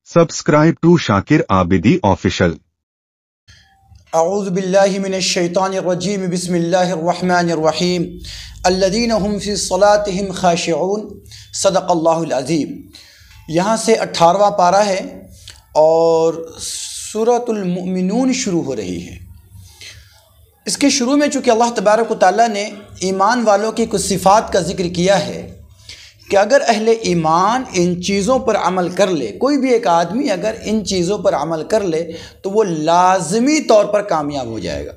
Subscribe to Shakir Abidi Official. اعوذ باللہ من الشیطان الرجیم بسم اللہ الرحمن الرحیم الذین هم فی صلاتهم خاشعون صدق اللہ العظیم۔ یہاں سے 18واں پارہ ہے اور سورۃ المؤمنون شروع ہو رہی ہے۔ اس کے شروع میں چونکہ اللہ تبارک و تعالیٰ نے ایمان والوں کی کچھ صفات کا ذکر کیا ہے کہ اگر اہل ایمان ان چیزوں پر عمل کر لے، کوئی بھی ایک آدمی اگر ان چیزوں پر عمل کر لے تو وہ لازمی طور پر کامیاب ہو جائے گا۔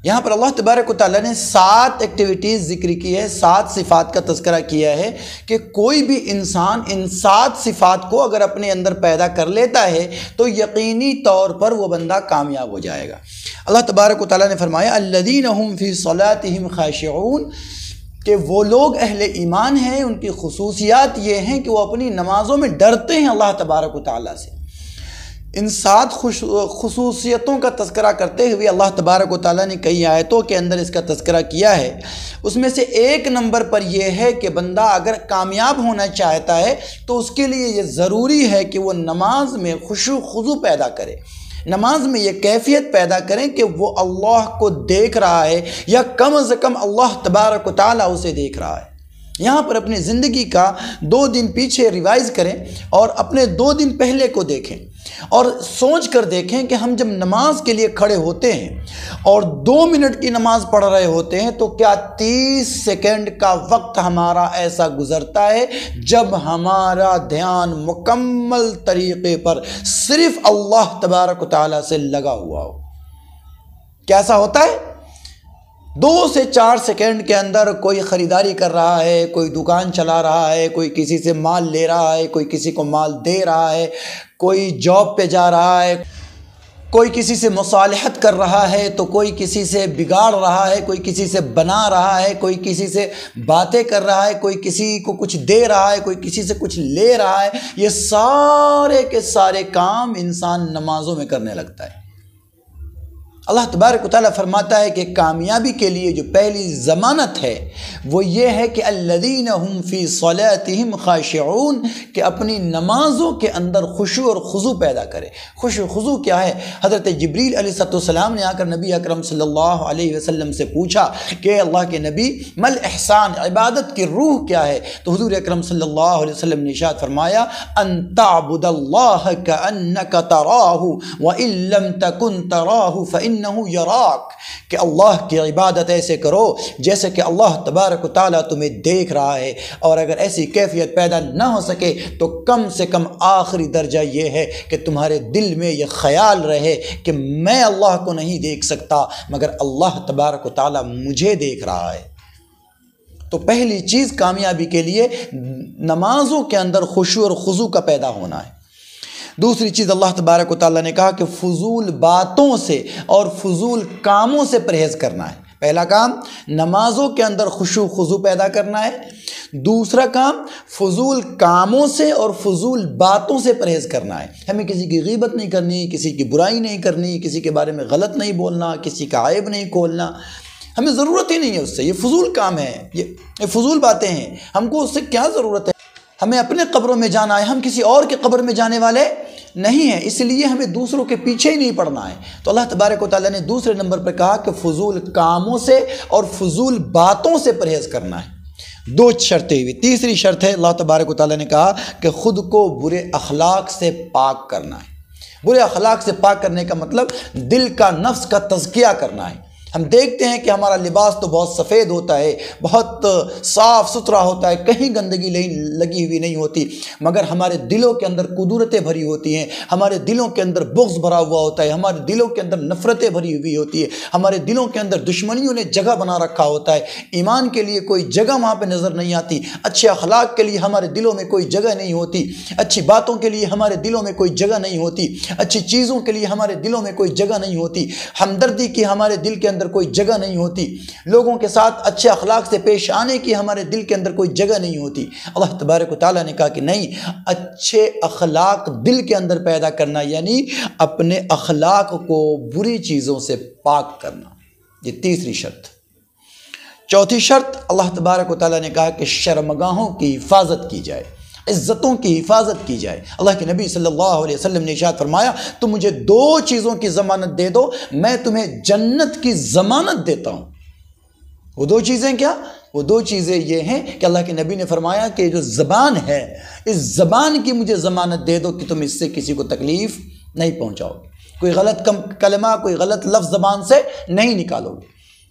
یہاں پر اللہ تبارک و تعالیٰ نے 7 ایکٹیویٹیز ذکر کی ہے، 7 صفات کا تذکرہ کیا ہے کہ کوئی بھی انسان ان 7 صفات کو اگر اپنے اندر پیدا کر لیتا ہے تو یقینی طور پر وہ بندہ کامیاب ہو جائے گا۔ اللہ تبارک و تعالیٰ نے فرمایا الذین هم فی صلاتهم خاشعون، کہ وہ لوگ اہل ایمان ہیں، ان کی خصوصیات یہ ہیں کہ وہ اپنی نمازوں میں ڈرتے ہیں اللہ تبارک و تعالیٰ سے۔ ان 7 خصوصیتوں کا تذکرہ کرتے ہوئے اللہ تبارک و تعالیٰ نے کئی آیتوں کے اندر اس کا تذکرہ کیا ہے۔ اس میں سے 1 نمبر پر یہ ہے کہ بندہ اگر کامیاب ہونا چاہتا ہے تو اس کے لیے یہ ضروری ہے کہ وہ نماز میں خشوع و خضوع پیدا کرے، نماز میں یہ کیفیت پیدا کریں کہ وہ اللہ کو دیکھ رہا ہے یا کم از کم اللہ تبارک و تعالیٰ اسے دیکھ رہا ہے۔ یہاں پر اپنی زندگی کا 2 دن پیچھے ریوائز کریں اور اپنے 2 دن پہلے کو دیکھیں اور سوچ کر دیکھیں کہ ہم جب نماز کے لیے کھڑے ہوتے ہیں اور 2 منٹ کی نماز پڑھ رہے ہوتے ہیں تو کیا 30 سیکنڈ کا وقت ہمارا ایسا گزرتا ہے جب ہمارا دھیان مکمل طریقے پر صرف اللہ تبارک و تعالیٰ سے لگا ہوا ہو؟ کیسا ہوتا ہے؟ 2 سے 4 سیکنڈ کے اندر کوئی خریداری کر رہا ہے، کوئی دکان چلا رہا ہے، کوئی کسی سے مال لے رہا ہے، کوئی کسی کو مال دے رہا ہے، کوئی جاب پہ جا رہا ہے، کوئی کسی سے مصالحت کر رہا ہے تو کوئی کسی سے بگاڑ رہا ہے، کوئی کسی سے بنا رہا ہے، کوئی کسی سے باتیں کر رہا ہے، کوئی کسی کو کچھ دے رہا ہے، کوئی کسی سے کچھ لے رہا ہے۔ یہ سارے کے سارے کام انسان نمازوں میں کرنے لگتا ہے۔ اللہ تبارک و تعالیٰ فرماتا ہے کہ کامیابی کے لیے جو پہلی ضمانت ہے وہ یہ ہے کہ الذین هم فی صلاتهم خاشعون، کہ اپنی نمازوں کے اندر خشوع اور خضوع پیدا کرے۔ خشوع و خضوع کیا ہے؟ حضرت جبریل علیہ السلام نے آ کر نبی اکرم صلی اللہ علیہ وسلم سے پوچھا کہ اللہ کے نبی مل احسان، عبادت کی روح کیا ہے؟ تو حضور اکرم صلی اللہ علیہ وسلم نے ارشاد فرمایا ان تعبد اللہ کأنک تراہ وان لم تکن تراہ فإنہ یراک، کہ اللہ کی عبادت ایسے کرو جیسے کہ اللہ تبارک و تعالیٰ تمہیں دیکھ رہا ہے، اور اگر ایسی کیفیت پیدا نہ ہو سکے تو کم سے کم آخری درجہ یہ ہے کہ تمہارے دل میں یہ خیال رہے کہ میں اللہ کو نہیں دیکھ سکتا مگر اللہ تبارک و تعالیٰ مجھے دیکھ رہا ہے۔ تو پہلی چیز کامیابی کے لیے نمازوں کے اندر خشوع اور خضوع کا پیدا ہونا ہے۔ دوسری چیز اللہ تبارک و تعالیٰ نے کہا کہ فضول باتوں سے اور فضول کاموں سے پرہیز کرنا ہے۔ پہلا کام نمازوں کے اندر خشوع خضوع پیدا کرنا ہے، دوسرا کام فضول کاموں سے اور فضول باتوں سے پرہیز کرنا ہے۔ ہمیں کسی کی غیبت نہیں کرنی، کسی کی برائی نہیں کرنی، کسی کے بارے میں غلط نہیں بولنا، کسی کا عیب نہیں کھولنا، ہمیں ضرورت ہی نہیں ہے اس سے، یہ فضول کام ہے، یہ فضول باتیں ہیں، ہم کو اس سے کیا ضرورت ہے؟ ہمیں اپنے قبروں میں جانا ہے، ہم کسی اور کے قبر میں جانے والے نہیں ہیں، اس لیے ہمیں دوسروں کے پیچھے ہی نہیں پڑنا ہے۔ تو اللہ تبارک و تعالیٰ نے دوسرے نمبر پر کہا کہ فضول کاموں سے اور فضول باتوں سے پرہیز کرنا ہے۔ 2 شرطیں ہوئی۔ تیسری شرط ہے اللہ تبارک و تعالیٰ نے کہا کہ خود کو برے اخلاق سے پاک کرنا ہے۔ برے اخلاق سے پاک کرنے کا مطلب دل کا، نفس کا تزکیہ کرنا ہے۔ ہم دیکھتے ہیں کہ ہمارا لباس تو بہت سفید ہوتا ہے، بہت صاف ستھرا ہوتا ہے، کہیں گندگی لگی ہوئی نہیں ہوتی، مگر ہمارے دلوں کے اندر قدرتیں بھری ہوتی ہیں، ہمارے دلوں کے اندر بغض بھرا ہوا ہوتا ہے، ہمارے دلوں کے اندر نفرتیں بھری ہوئی ہوتی ہے، ہمارے دلوں کے اندر دشمنیوں نے جگہ بنا رکھا ہوتا ہے، ایمان کے لیے کوئی جگہ وہاں پہ نظر نہیں آتی، اچھے اخلاق کے لیے ہمارے دلوں میں کوئی جگہ نہیں ہوتی، اچھی باتوں کے لیے ہمارے دلوں میں کوئی جگہ نہیں ہوتی، اچھی چیزوں کے لیے ہمارے دلوں میں کوئی جگہ نہیں ہوتی، ہمدردی کی ہمارے دل کے اندر کوئی جگہ نہیں ہوتی، لوگوں کے ساتھ اچھے اخلاق سے پیش آنے کی ہمارے دل کے اندر کوئی جگہ نہیں ہوتی۔ اللہ تبارک و تعالیٰ نے کہا کہ نہیں، اچھے اخلاق دل کے اندر پیدا کرنا، یعنی اپنے اخلاق کو بری چیزوں سے پاک کرنا، یہ تیسری شرط۔ چوتھی شرط اللہ تبارک و تعالیٰ نے کہا کہ شرمگاہوں کی حفاظت کی جائے۔ عزتوں کی حفاظت کی جائے۔ اللہ کے نبی صلی اللہ علیہ وسلم نے ارشاد فرمایا تم مجھے 2 چیزوں کی ضمانت دے دو میں تمہیں جنت کی ضمانت دیتا ہوں۔ وہ 2 چیزیں کیا؟ وہ 2 چیزیں یہ ہیں کہ اللہ کے نبی نے فرمایا کہ جو زبان ہے اس زبان کی مجھے ضمانت دے دو کہ تم اس سے کسی کو تکلیف نہیں پہنچاؤ گے، کوئی غلط کلمہ کوئی غلط لفظ زبان سے نہیں نکالو گے،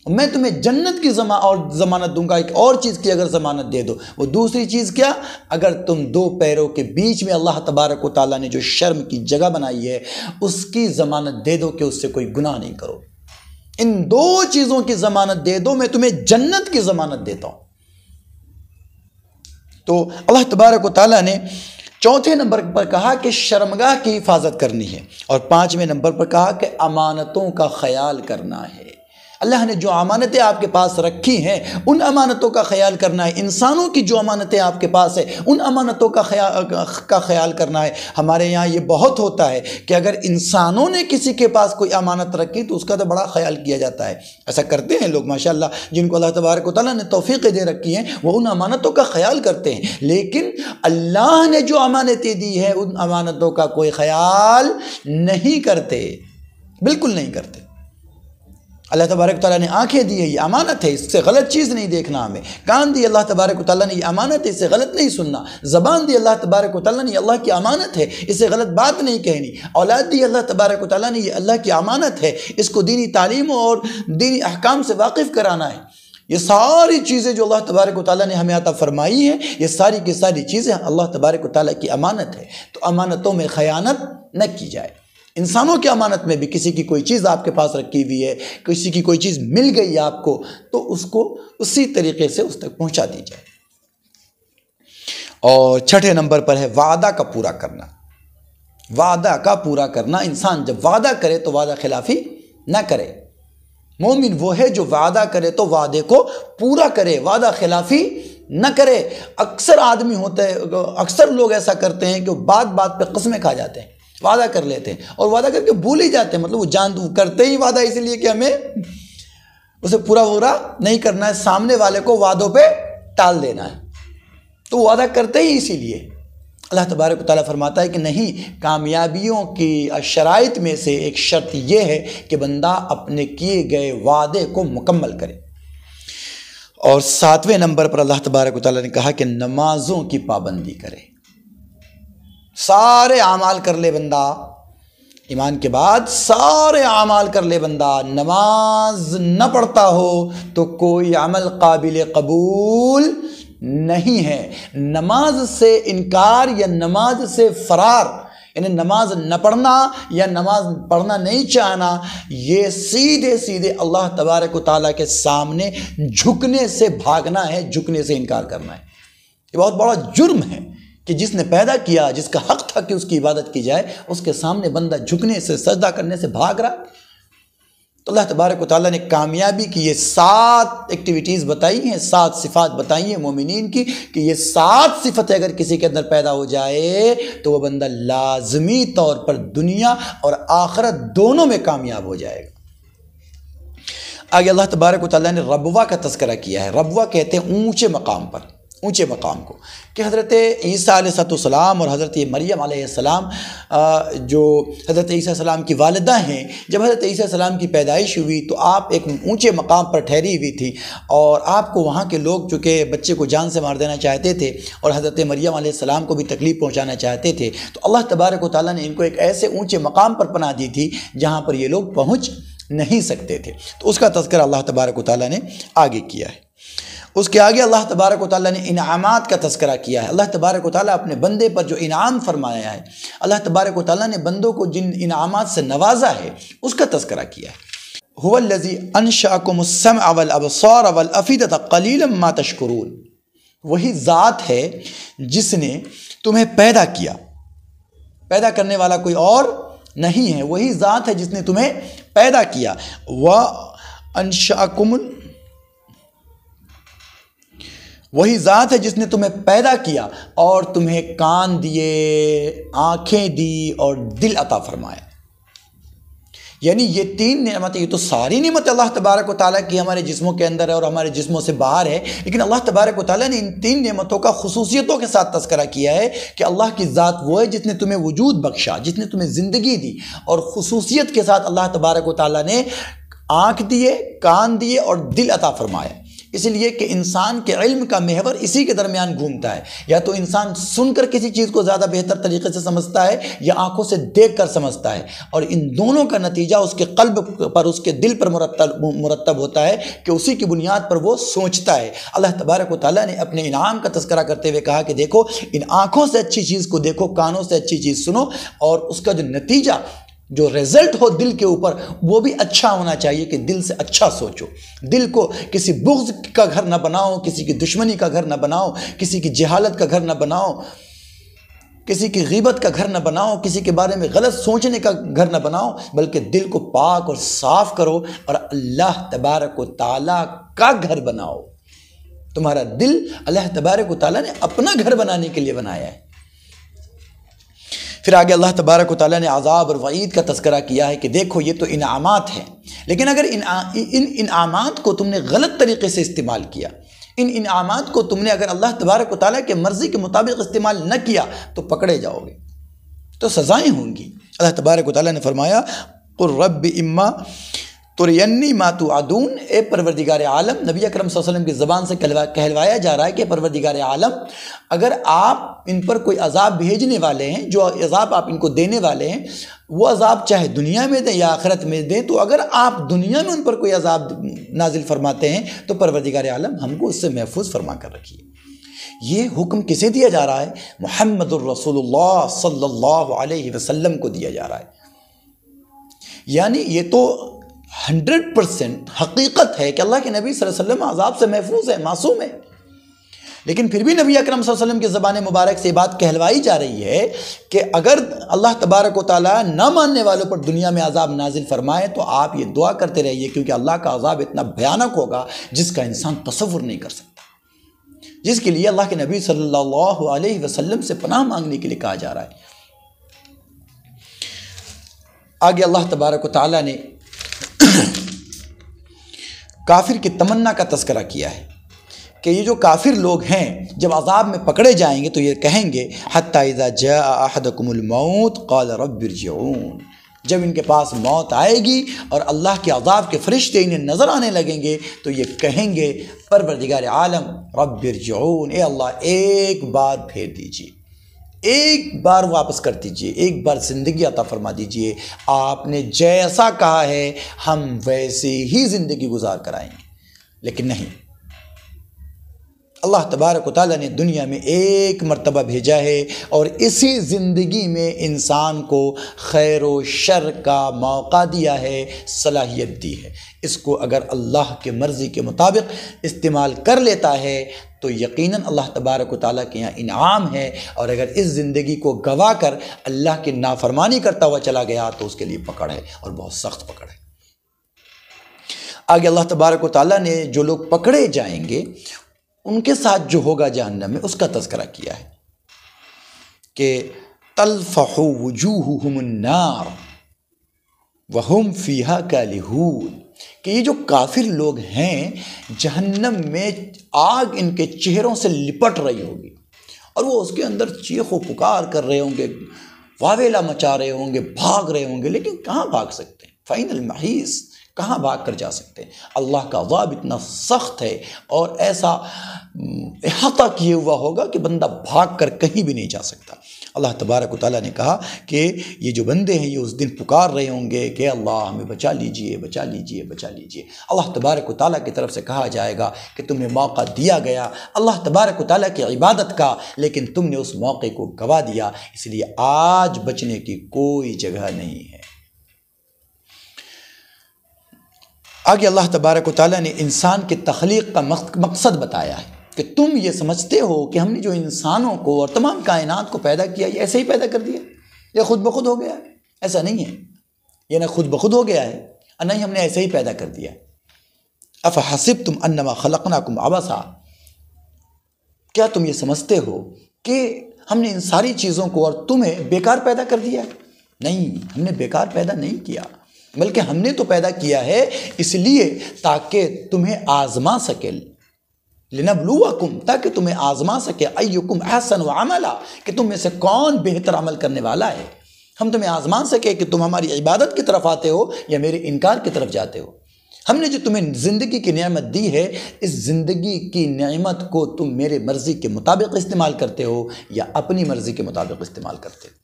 میں تمہیں جنت کی ضمانت دوں گا۔ ایک اور چیز کی اگر ضمانت دے دو، وہ دوسری چیز کیا؟ اگر تم 2 پیروں کے بیچ میں اللہ تبارک و تعالیٰ نے جو شرم کی جگہ بنائی ہے اس کی ضمانت دے دو کہ اس سے کوئی گناہ نہیں کرو۔ ان 2 چیزوں کی ضمانت دے دو میں تمہیں جنت کی ضمانت دیتا ہوں۔ تو اللہ تبارک و تعالیٰ نے 4تھے نمبر پر کہا کہ شرمگاہ کی حفاظت کرنی ہے، اور 5ویں نمبر پر کہا کہ امانتوں کا خیال کرنا ہے۔ اللہ نے جو امانتیں آپ کے پاس رکھی ہیں ان امانتوں کا خیال کرنا ہے، انسانوں کی جو امانتیں آپ کے پاس ہیں ان امانتوں کا خیال کرنا ہے۔ ہمارے یہاں یہ بہت ہوتا ہے کہ اگر انسانوں نے کسی کے پاس کوئی امانت رکھی تو اس کا تو بڑا خیال کیا جاتا ہے۔ ایسا کرتے ہیں لوگ ماشاءاللہ، جن کو اللہ تبارک و تعالیٰ نے توفیقیں دے رکھی ہیں وہ ان امانتوں کا خیال کرتے ہیں، لیکن اللہ نے جو امانتیں دی ہیں ان امانتوں کا کوئی خیال نہیں کرتے، بالکل نہیں کرتے۔ اللہ تبارک و تعالیٰ نے آنکھیں دی ہے، یہ امانت ہے، اس سے غلط چیز نہیں دیکھنا ہمیں۔ کان دی اللہ تبارک و تعالیٰ نے، یہ امانت ہے، اس سے غلط نہیں سننا۔ زبان دی اللہ تبارک و تعالیٰ نے، یہ اللہ کی امانت ہے، اس سے غلط بات نہیں کہنی۔ اولاد دی اللہ تبارک و تعالیٰ نے، یہ اللہ کی امانت ہے، اس کو دینی تعلیم اور دینی احکام سے واقف کرانا ہے۔ یہ ساری چیزیں جو اللہ تبارک و تعالیٰ نے ہمیں عطا فرمائی ہیں یہ ساری کی ساری چیزیں اللہ تبارک و تعالیٰ کی امانت ہے، تو امانتوں میں خیانت نہ کی جائے۔ انسانوں کی امانت میں بھی کسی کی کوئی چیز آپ کے پاس رکھی ہوئی ہے، کسی کی کوئی چیز مل گئی آپ کو، تو اس کو اسی طریقے سے اس تک پہنچا دی جائے۔ اور 6 نمبر پر ہے وعدہ کا پورا کرنا۔ وعدہ کا پورا کرنا، انسان جب وعدہ کرے تو وعدہ خلافی نہ کرے۔ مومن وہ ہے جو وعدہ کرے تو وعدے کو پورا کرے، وعدہ خلافی نہ کرے۔ اکثر آدمی ہوتے ہیں، اکثر لوگ ایسا کرتے ہیں کہ وہ بات بات پہ قسمیں کھا جاتے ہیں، وعدہ کر لیتے ہیں اور وعدہ کر کے بھول ہی جاتے ہیں، مطلب وہ کرتے ہی وعدہ اس لیے کہ ہمیں اسے پورا نہیں کرنا ہے، سامنے والے کو وعدوں پہ ٹال دینا ہے، تو وعدہ کرتے ہی اسی لیے۔ اللہ تبارک و تعالیٰ فرماتا ہے کہ نہیں، کامیابیوں کی شرائط میں سے ایک شرط یہ ہے کہ بندہ اپنے کیے گئے وعدے کو مکمل کرے۔ اور 7ویں نمبر پر اللہ تبارک و تعالیٰ نے کہا کہ نمازوں کی پابندی کرے۔ سارے اعمال کر لے بندہ، ایمان کے بعد سارے اعمال کر لے بندہ، نماز نہ پڑھتا ہو تو کوئی عمل قابل قبول نہیں ہے۔ نماز سے انکار یا نماز سے فرار، یعنی نماز نہ پڑھنا یا نماز پڑھنا نہیں چاہنا، یہ سیدھے سیدھے اللہ تبارک و تعالیٰ کے سامنے جھکنے سے بھاگنا ہے، جھکنے سے انکار کرنا ہے۔ یہ بہت بڑا جرم ہے کہ جس نے پیدا کیا، جس کا حق تھا کہ اس کی عبادت کی جائے، اس کے سامنے بندہ جھکنے سے، سجدہ کرنے سے بھاگ رہا۔ تو اللہ تبارک و تعالیٰ نے کامیابی کی یہ 7 ایکٹیویٹیز بتائی ہیں، 7 صفات بتائی ہیں مومنین کی، کہ یہ 7 صفتیں اگر کسی کے اندر پیدا ہو جائے تو وہ بندہ لازمی طور پر دنیا اور آخرت دونوں میں کامیاب ہو جائے گا۔ آگے اللہ تبارک و تعالیٰ نے ربوہ کا تذکرہ کیا ہے۔ ربوہ کہتے ہیں اونچے مقام پر، اونچے مقام کو، کہ حضرت عیسیٰ علیہ السلام اور حضرت مریم علیہ السلام، جو حضرت عیسیٰ علیہ السلام کی والدہ ہیں، جب حضرت عیسیٰ علیہ السلام کی پیدائش ہوئی تو آپ ایک اونچے مقام پر ٹھہری ہوئی تھی، اور آپ کو وہاں کے لوگ چونکہ بچے کو جان سے مار دینا چاہتے تھے اور حضرت مریم علیہ السلام کو بھی تکلیف پہنچانا چاہتے تھے، تو اللہ تبارک و تعالیٰ نے ان کو ایک ایسے اونچے مقام پر پناہ دی تھی جہاں پر یہ لوگ پہنچ نہیں سکتے تھے۔ تو اس کا تذکرہ اللہ تبارک و تعالیٰ نے آگے کیا ہے۔ اس کے آگے اللہ تبارک و تعالیٰ نے انعامات کا تذکرہ کیا ہے۔ اللہ تبارک و تعالیٰ اپنے بندے پر جو انعام فرمایا ہے، اللہ تبارک و تعالیٰ نے بندوں کو جن انعامات سے نوازا ہے اس کا تذکرہ کیا ہے۔ هو الذی انشأکم السمع والابصار والافئدۃ قلیلا ما تشکرون، وہی ذات ہے جس نے تمہیں پیدا کیا، پیدا کرنے والا کوئی اور نہیں ہے، وہی ذات ہے جس نے تمہیں پیدا کیا۔ وانشأکم، وہی ذات ہے جس نے تمہیں پیدا کیا اور تمہیں کان دیے، آنکھیں دی اور دل عطا فرمایا۔ یعنی یہ 3 نعمتیں، یہ تو ساری نعمت اللہ تبارک و تعالیٰ کی ہمارے جسموں کے اندر ہے اور ہمارے جسموں سے باہر ہے، لیکن اللہ تبارک و تعالیٰ نے ان 3 نعمتوں کا خصوصیتوں کے ساتھ تذکرہ کیا ہے کہ اللہ کی ذات وہ ہے جس نے تمہیں وجود بخشا، جس نے تمہیں زندگی دی، اور خصوصیت کے ساتھ اللہ تبارک و تعالیٰ نے آنکھ دیے، کان دیے اور دل عطا فرمایا، اس لیے کہ انسان کے علم کا محور اسی کے درمیان گھومتا ہے۔ یا تو انسان سن کر کسی چیز کو زیادہ بہتر طریقے سے سمجھتا ہے یا آنکھوں سے دیکھ کر سمجھتا ہے، اور ان دونوں کا نتیجہ اس کے قلب پر، اس کے دل پر مرتب ہوتا ہے کہ اسی کی بنیاد پر وہ سوچتا ہے۔ اللہ تبارک و تعالیٰ نے اپنے انعام کا تذکرہ کرتے ہوئے کہا کہ دیکھو، ان آنکھوں سے اچھی چیز کو دیکھو، کانوں سے اچھی چیز سنو، اور اس کا جو نتیجہ، جو رزلٹ ہو دل کے اوپر، وہ بھی اچھا ہونا چاہیے کہ دل سے اچھا سوچو۔ دل کو کسی بغض کا گھر نہ بناؤ، کسی کی دشمنی کا گھر نہ بناؤ، کسی کی جہالت کا گھر نہ بناؤ، کسی کی غیبت کا گھر نہ بناؤ، کسی کے بارے میں غلط سوچنے کا گھر نہ بناؤ، بلکہ دل کو پاک اور صاف کرو اور اللہ تبارک و تعالیٰ کا گھر بناؤ۔ تمہارا دل اللہ تبارک و تعالیٰ نے اپنا گھر بنانے کے لیے بنایا ہے۔ پھر آگے اللہ تبارک و تعالیٰ نے عذاب اور وعید کا تذکرہ کیا ہے کہ دیکھو، یہ تو انعامات ہیں، لیکن اگر ان انعامات کو تم نے غلط طریقے سے استعمال کیا، ان انعامات کو تم نے اگر اللہ تبارک و تعالیٰ کے مرضی کے مطابق استعمال نہ کیا تو پکڑے جاؤ گے، تو سزائیں ہوں گی۔ اللہ تبارک و تعالیٰ نے فرمایا قُلْ رَبِّ إِمَّا تُرِيَنِّي مَا تُوعَدُونَ، اے پروردگار عالم، نبی اکرم صلی اللہ علیہ وسلم کی زبان سے کہلوایا جا رہا ہے کہ پروردگار عالم، اگر آپ ان پر کوئی عذاب بھیجنے والے ہیں، جو عذاب آپ ان کو دینے والے ہیں، وہ عذاب چاہے دنیا میں دیں یا آخرت میں دیں، تو اگر آپ دنیا میں ان پر کوئی عذاب نازل فرماتے ہیں تو پروردگار عالم ہم کو اس سے محفوظ فرما کر رکھیے۔ یہ حکم کسے دیا جا رہا ہے؟ محمد الرسول اللہ صلی اللہ علیہ وسلم کو دیا جا رہا ہے۔ یعنی یہ تو 100% حقیقت ہے کہ اللہ کے نبی صلی اللہ علیہ وسلم عذاب سے محفوظ ہے، معصوم ہے، لیکن پھر بھی نبی اکرم صلی اللہ علیہ وسلم کی زبان مبارک سے یہ بات کہلوائی جا رہی ہے کہ اگر اللہ تبارک و تعالیٰ نہ ماننے والوں پر دنیا میں عذاب نازل فرمائے تو آپ یہ دعا کرتے رہیے، کیونکہ اللہ کا عذاب اتنا بھیانک ہوگا جس کا انسان تصور نہیں کر سکتا، جس کے لیے اللہ کے نبی صلی اللہ علیہ وسلم سے پناہ مانگنے کے لیے کہا جا رہا ہے۔ آگے اللہ تبارک و تعالیٰ نے کافر کی تمنا کا تذکرہ کیا ہے کہ یہ جو کافر لوگ ہیں جب عذاب میں پکڑے جائیں گے تو یہ کہیں گے حتی اذا جاء احدکم الموت قال رب ارجعون، جب ان کے پاس موت آئے گی اور اللہ کے عذاب کے فرشتے انہیں نظر آنے لگیں گے تو یہ کہیں گے پروردگار عالم رب ارجعون، اے اللہ ایک بار پھیر دیجیے، ایک بار واپس کر دیجئے، ایک بار زندگی عطا فرما دیجئے، آپ نے جیسا کہا ہے ہم ویسے ہی زندگی گزار کر آئیں گے۔ لیکن نہیں، اللہ تبارک و تعالیٰ نے دنیا میں ایک مرتبہ بھیجا ہے اور اسی زندگی میں انسان کو خیر و شر کا موقع دیا ہے، صلاحیت دی ہے۔ اس کو اگر اللہ کے مرضی کے مطابق استعمال کر لیتا ہے تو یقیناً اللہ تبارک و تعالیٰ کے یہاں انعام ہے، اور اگر اس زندگی کو گوا کر اللہ کی نافرمانی کرتا ہوا چلا گیا تو اس کے لیے پکڑ ہے، اور بہت سخت پکڑ ہے۔ آگے اللہ تبارک و تعالیٰ نے جو لوگ پکڑے جائیں گے ان کے ساتھ جو ہوگا جہنم میں اس کا تذکرہ کیا ہے کہ تلفح وجوہہم النار وہم فیہا کالہون، کہ یہ جو کافر لوگ ہیں جہنم میں آگ ان کے چہروں سے لپٹ رہی ہوگی اور وہ اس کے اندر چیخ و پکار کر رہے ہوں گے، واویلا مچا رہے ہوں گے، بھاگ رہے ہوں گے، لیکن کہاں بھاگ سکتے ہیں؟ فَإِنَ الْمَحِيص، کہاں بھاگ کر جا سکتے ہیں؟ اللہ کا عذاب اتنا سخت ہے اور ایسا احاطہ کیے ہوا ہوگا کہ بندہ بھاگ کر کہیں بھی نہیں جا سکتا۔ اللہ تبارک و تعالیٰ نے کہا کہ یہ جو بندے ہیں یہ اس دن پکار رہے ہوں گے کہ اللہ ہمیں بچا لیجئے، بچا لیجئے، بچا لیجئے۔ اللہ تبارک و تعالیٰ کی طرف سے کہا جائے گا کہ تمہیں موقع دیا گیا اللہ تبارک و تعالیٰ کی عبادت کا، لیکن تم نے اس موقع کو گوا دیا، اس لیے آج بچنے کی کوئی جگہ نہیں ہے۔ آگے اللہ تبارک و تعالیٰ نے انسان کی تخلیق کا مقصد بتایا ہے کہ تم یہ سمجھتے ہو کہ ہم نے جو انسانوں کو اور تمام کائنات کو پیدا کیا یہ ایسے ہی پیدا کر دیا، یہ خود بخود ہو گیا ہے؟ ایسا نہیں ہے، یہ نہ خود بخود ہو گیا ہے اور نہ ہی ہم نے ایسے ہی پیدا کر دیا ہے۔ افحسبتم انما خلقناکم عبثا، کیا تم یہ سمجھتے ہو کہ ہم نے ان ساری چیزوں کو اور تمہیں بیکار پیدا کر دیا ہے؟ نہیں، ہم نے بیکار پیدا نہیں کیا، بلکہ ہم نے تو پیدا کیا ہے اس لیے تاکہ تمہیں آزما سکے، لنبلوکم، تاکہ تمہیں آزما سکے، ایکم احسن عملا، کہ تم میں سے کون بہتر عمل کرنے والا ہے۔ ہم تمہیں آزما سکے کہ تم ہماری عبادت کی طرف آتے ہو یا میرے انکار کی طرف جاتے ہو۔ ہم نے جو تمہیں زندگی کی نعمت دی ہے، اس زندگی کی نعمت کو تم میرے مرضی کے مطابق استعمال کرتے ہو یا اپنی مرضی کے مطابق استعمال کرتے ہو۔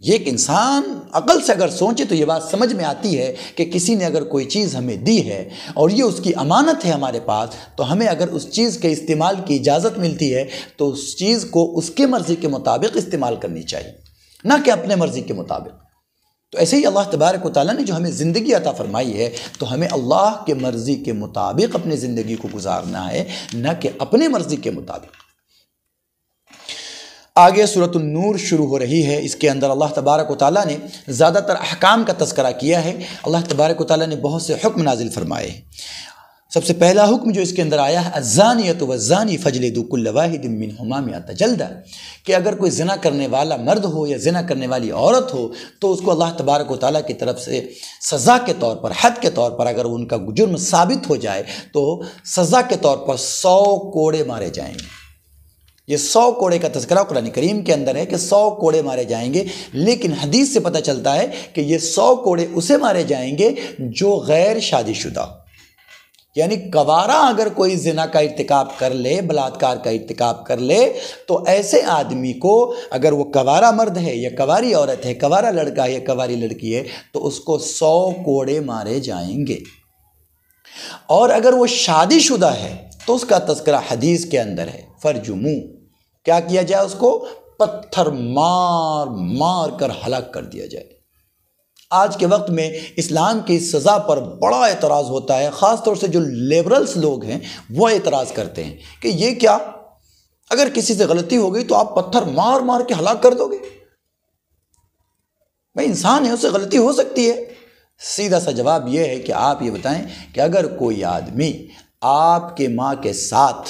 یہ ایک انسان عقل سے اگر سوچے تو یہ بات سمجھ میں آتی ہے کہ کسی نے اگر کوئی چیز ہمیں دی ہے اور یہ اس کی امانت ہے ہمارے پاس، تو ہمیں اگر اس چیز کے استعمال کی اجازت ملتی ہے تو اس چیز کو اس کے مرضی کے مطابق استعمال کرنی چاہیے، نہ کہ اپنے مرضی کے مطابق۔ تو ایسے ہی اللہ تبارک و تعالیٰ نے جو ہمیں زندگی عطا فرمائی ہے، تو ہمیں اللہ کے مرضی کے مطابق اپنی زندگی کو گزارنا ہے، نہ کہ اپنے مرضی کے مطابق۔ آگے سورۃ النور شروع ہو رہی ہے، اس کے اندر اللہ تبارک و تعالیٰ نے زیادہ تر احکام کا تذکرہ کیا ہے۔ اللہ تبارک و تعالیٰ نے بہت سے حکم نازل فرمائے ہیں۔ سب سے پہلا حکم جو اس کے اندر آیا ہے، الزانیۃ والزانی فاجلدوا کل واحد منہما مئۃ جلدہ، کہ اگر کوئی زنا کرنے والا مرد ہو یا زنا کرنے والی عورت ہو تو اس کو اللہ تبارک و تعالیٰ کی طرف سے سزا کے طور پر، حد کے طور پر، اگر ان کا جرم ثابت ہو جائے تو سزا کے طور پر 100 کوڑے مارے جائیں گے۔ یہ 100 کوڑے کا تذکرہ قرآن کریم کے اندر ہے کہ 100 کوڑے مارے جائیں گے، لیکن حدیث سے پتہ چلتا ہے کہ یہ 100 کوڑے اسے مارے جائیں گے جو غیر شادی شدہ ہو۔ یعنی کوارا اگر کوئی زنا کا ارتکاب کر لے، بلاತ್ಕಾರ کا ارتکاب کر لے، تو ایسے آدمی کو، اگر وہ کوارا مرد ہے یا کواری عورت ہے، کوارا لڑکا ہے یا کواری لڑکی ہے، تو اس کو 100 کوڑے مارے جائیں گے۔ اور اگر وہ شادی شدہ ہے تو اس کا تذکرہ حدیث کے اندر ہے، فرجمو، کیا کیا جائے؟ اس کو پتھر مار مار کر ہلاک کر دیا جائے۔ آج کے وقت میں اسلام کی اس سزا پر بڑا اعتراض ہوتا ہے، خاص طور سے جو لیبرلز لوگ ہیں وہ اعتراض کرتے ہیں کہ یہ کیا، اگر کسی سے غلطی ہو گئی تو آپ پتھر مار مار کے ہلاک کر دو گے؟ بھائی انسان ہے، اس سے غلطی ہو سکتی ہے۔ سیدھا سا جواب یہ ہے کہ آپ یہ بتائیں کہ اگر کوئی آدمی آپ کے ماں کے ساتھ،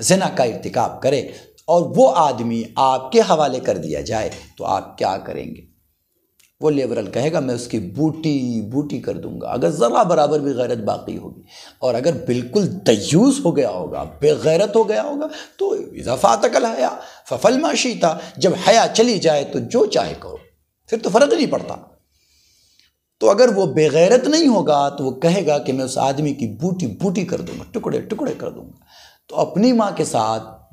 زنا کا ارتکاب کرے، اور وہ آدمی آپ کے حوالے کر دیا جائے تو آپ کیا کریں گے؟ وہ لیبرل کہے گا میں اس کی بوٹی بوٹی کر دوں گا اگر ذرا برابر بھی غیرت باقی ہوگی، اور اگر بالکل دیوس ہو گیا ہوگا، بے غیرت ہو گیا ہوگا، تو اذا فاتک الحیا ففعل ما شئت، جب حیا چلی جائے تو جو چاہے کرو، پھر تو فرق نہیں پڑتا۔ تو اگر وہ بے غیرت نہیں ہوگا تو وہ کہے گا کہ میں اس آدمی کی بوٹی بوٹی کر دوں گا، ٹکڑے ٹکڑے کر دوں گا۔ تو اپنی ماں کے ساتھ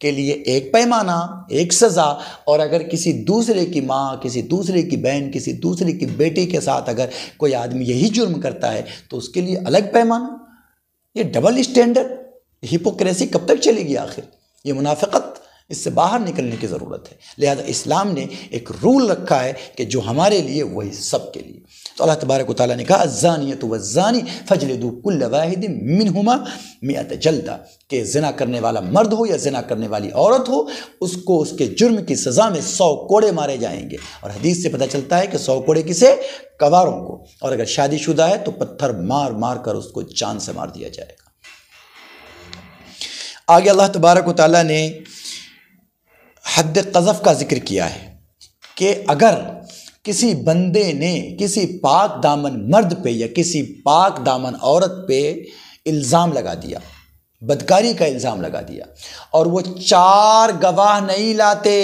کے لیے ایک پیمانہ، ایک سزا، اور اگر کسی دوسرے کی ماں، کسی دوسرے کی بہن، کسی دوسرے کی بیٹی کے ساتھ اگر کوئی آدمی یہی جرم کرتا ہے تو اس کے لیے الگ پیمانہ۔ یہ ڈبل اسٹینڈرڈ، ہپوکریسی کب تک چلے گی آخر؟ یہ منافقت، اس سے باہر نکلنے کی ضرورت ہے۔ لہذا اسلام نے ایک رول رکھا ہے کہ جو ہمارے لیے وہی سب کے لیے۔ تو اللہ تبارک و تعالیٰ نے کہا الزانیۃ والزانی فاجلدوا کل واحد منہما مئۃ جلدہ، کہ زنا کرنے والا مرد ہو یا زنا کرنے والی عورت ہو، اس کو اس کے جرم کی سزا میں 100 کوڑے مارے جائیں گے۔ اور حدیث سے پتہ چلتا ہے کہ 100 کوڑے کسے؟ کواروں کو، اور اگر شادی شدہ ہے تو پتھر مار مار کر اس کو جان سے مار دیا جائے گا۔ آگے اللہ تبارک و تعالیٰ نے حد قذف کا ذکر کیا ہے کہ اگر کسی بندے نے کسی پاک دامن مرد پہ یا کسی پاک دامن عورت پہ الزام لگا دیا، بدکاری کا الزام لگا دیا، اور وہ 4 گواہ نہیں لاتے،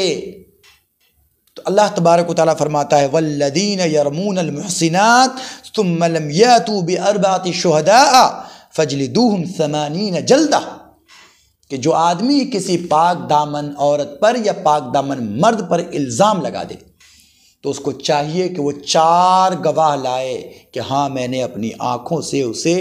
تو اللہ تبارک و تعالیٰ فرماتا ہے والذین یرمون المحصنات ثم لم یاتوا باربعۃ شہداء فاجلدوہم 80 جلدہ، کہ جو آدمی کسی پاک دامن عورت پر یا پاک دامن مرد پر الزام لگا دے تو اس کو چاہیے کہ وہ 4 گواہ لائے کہ ہاں میں نے اپنی آنکھوں سے اسے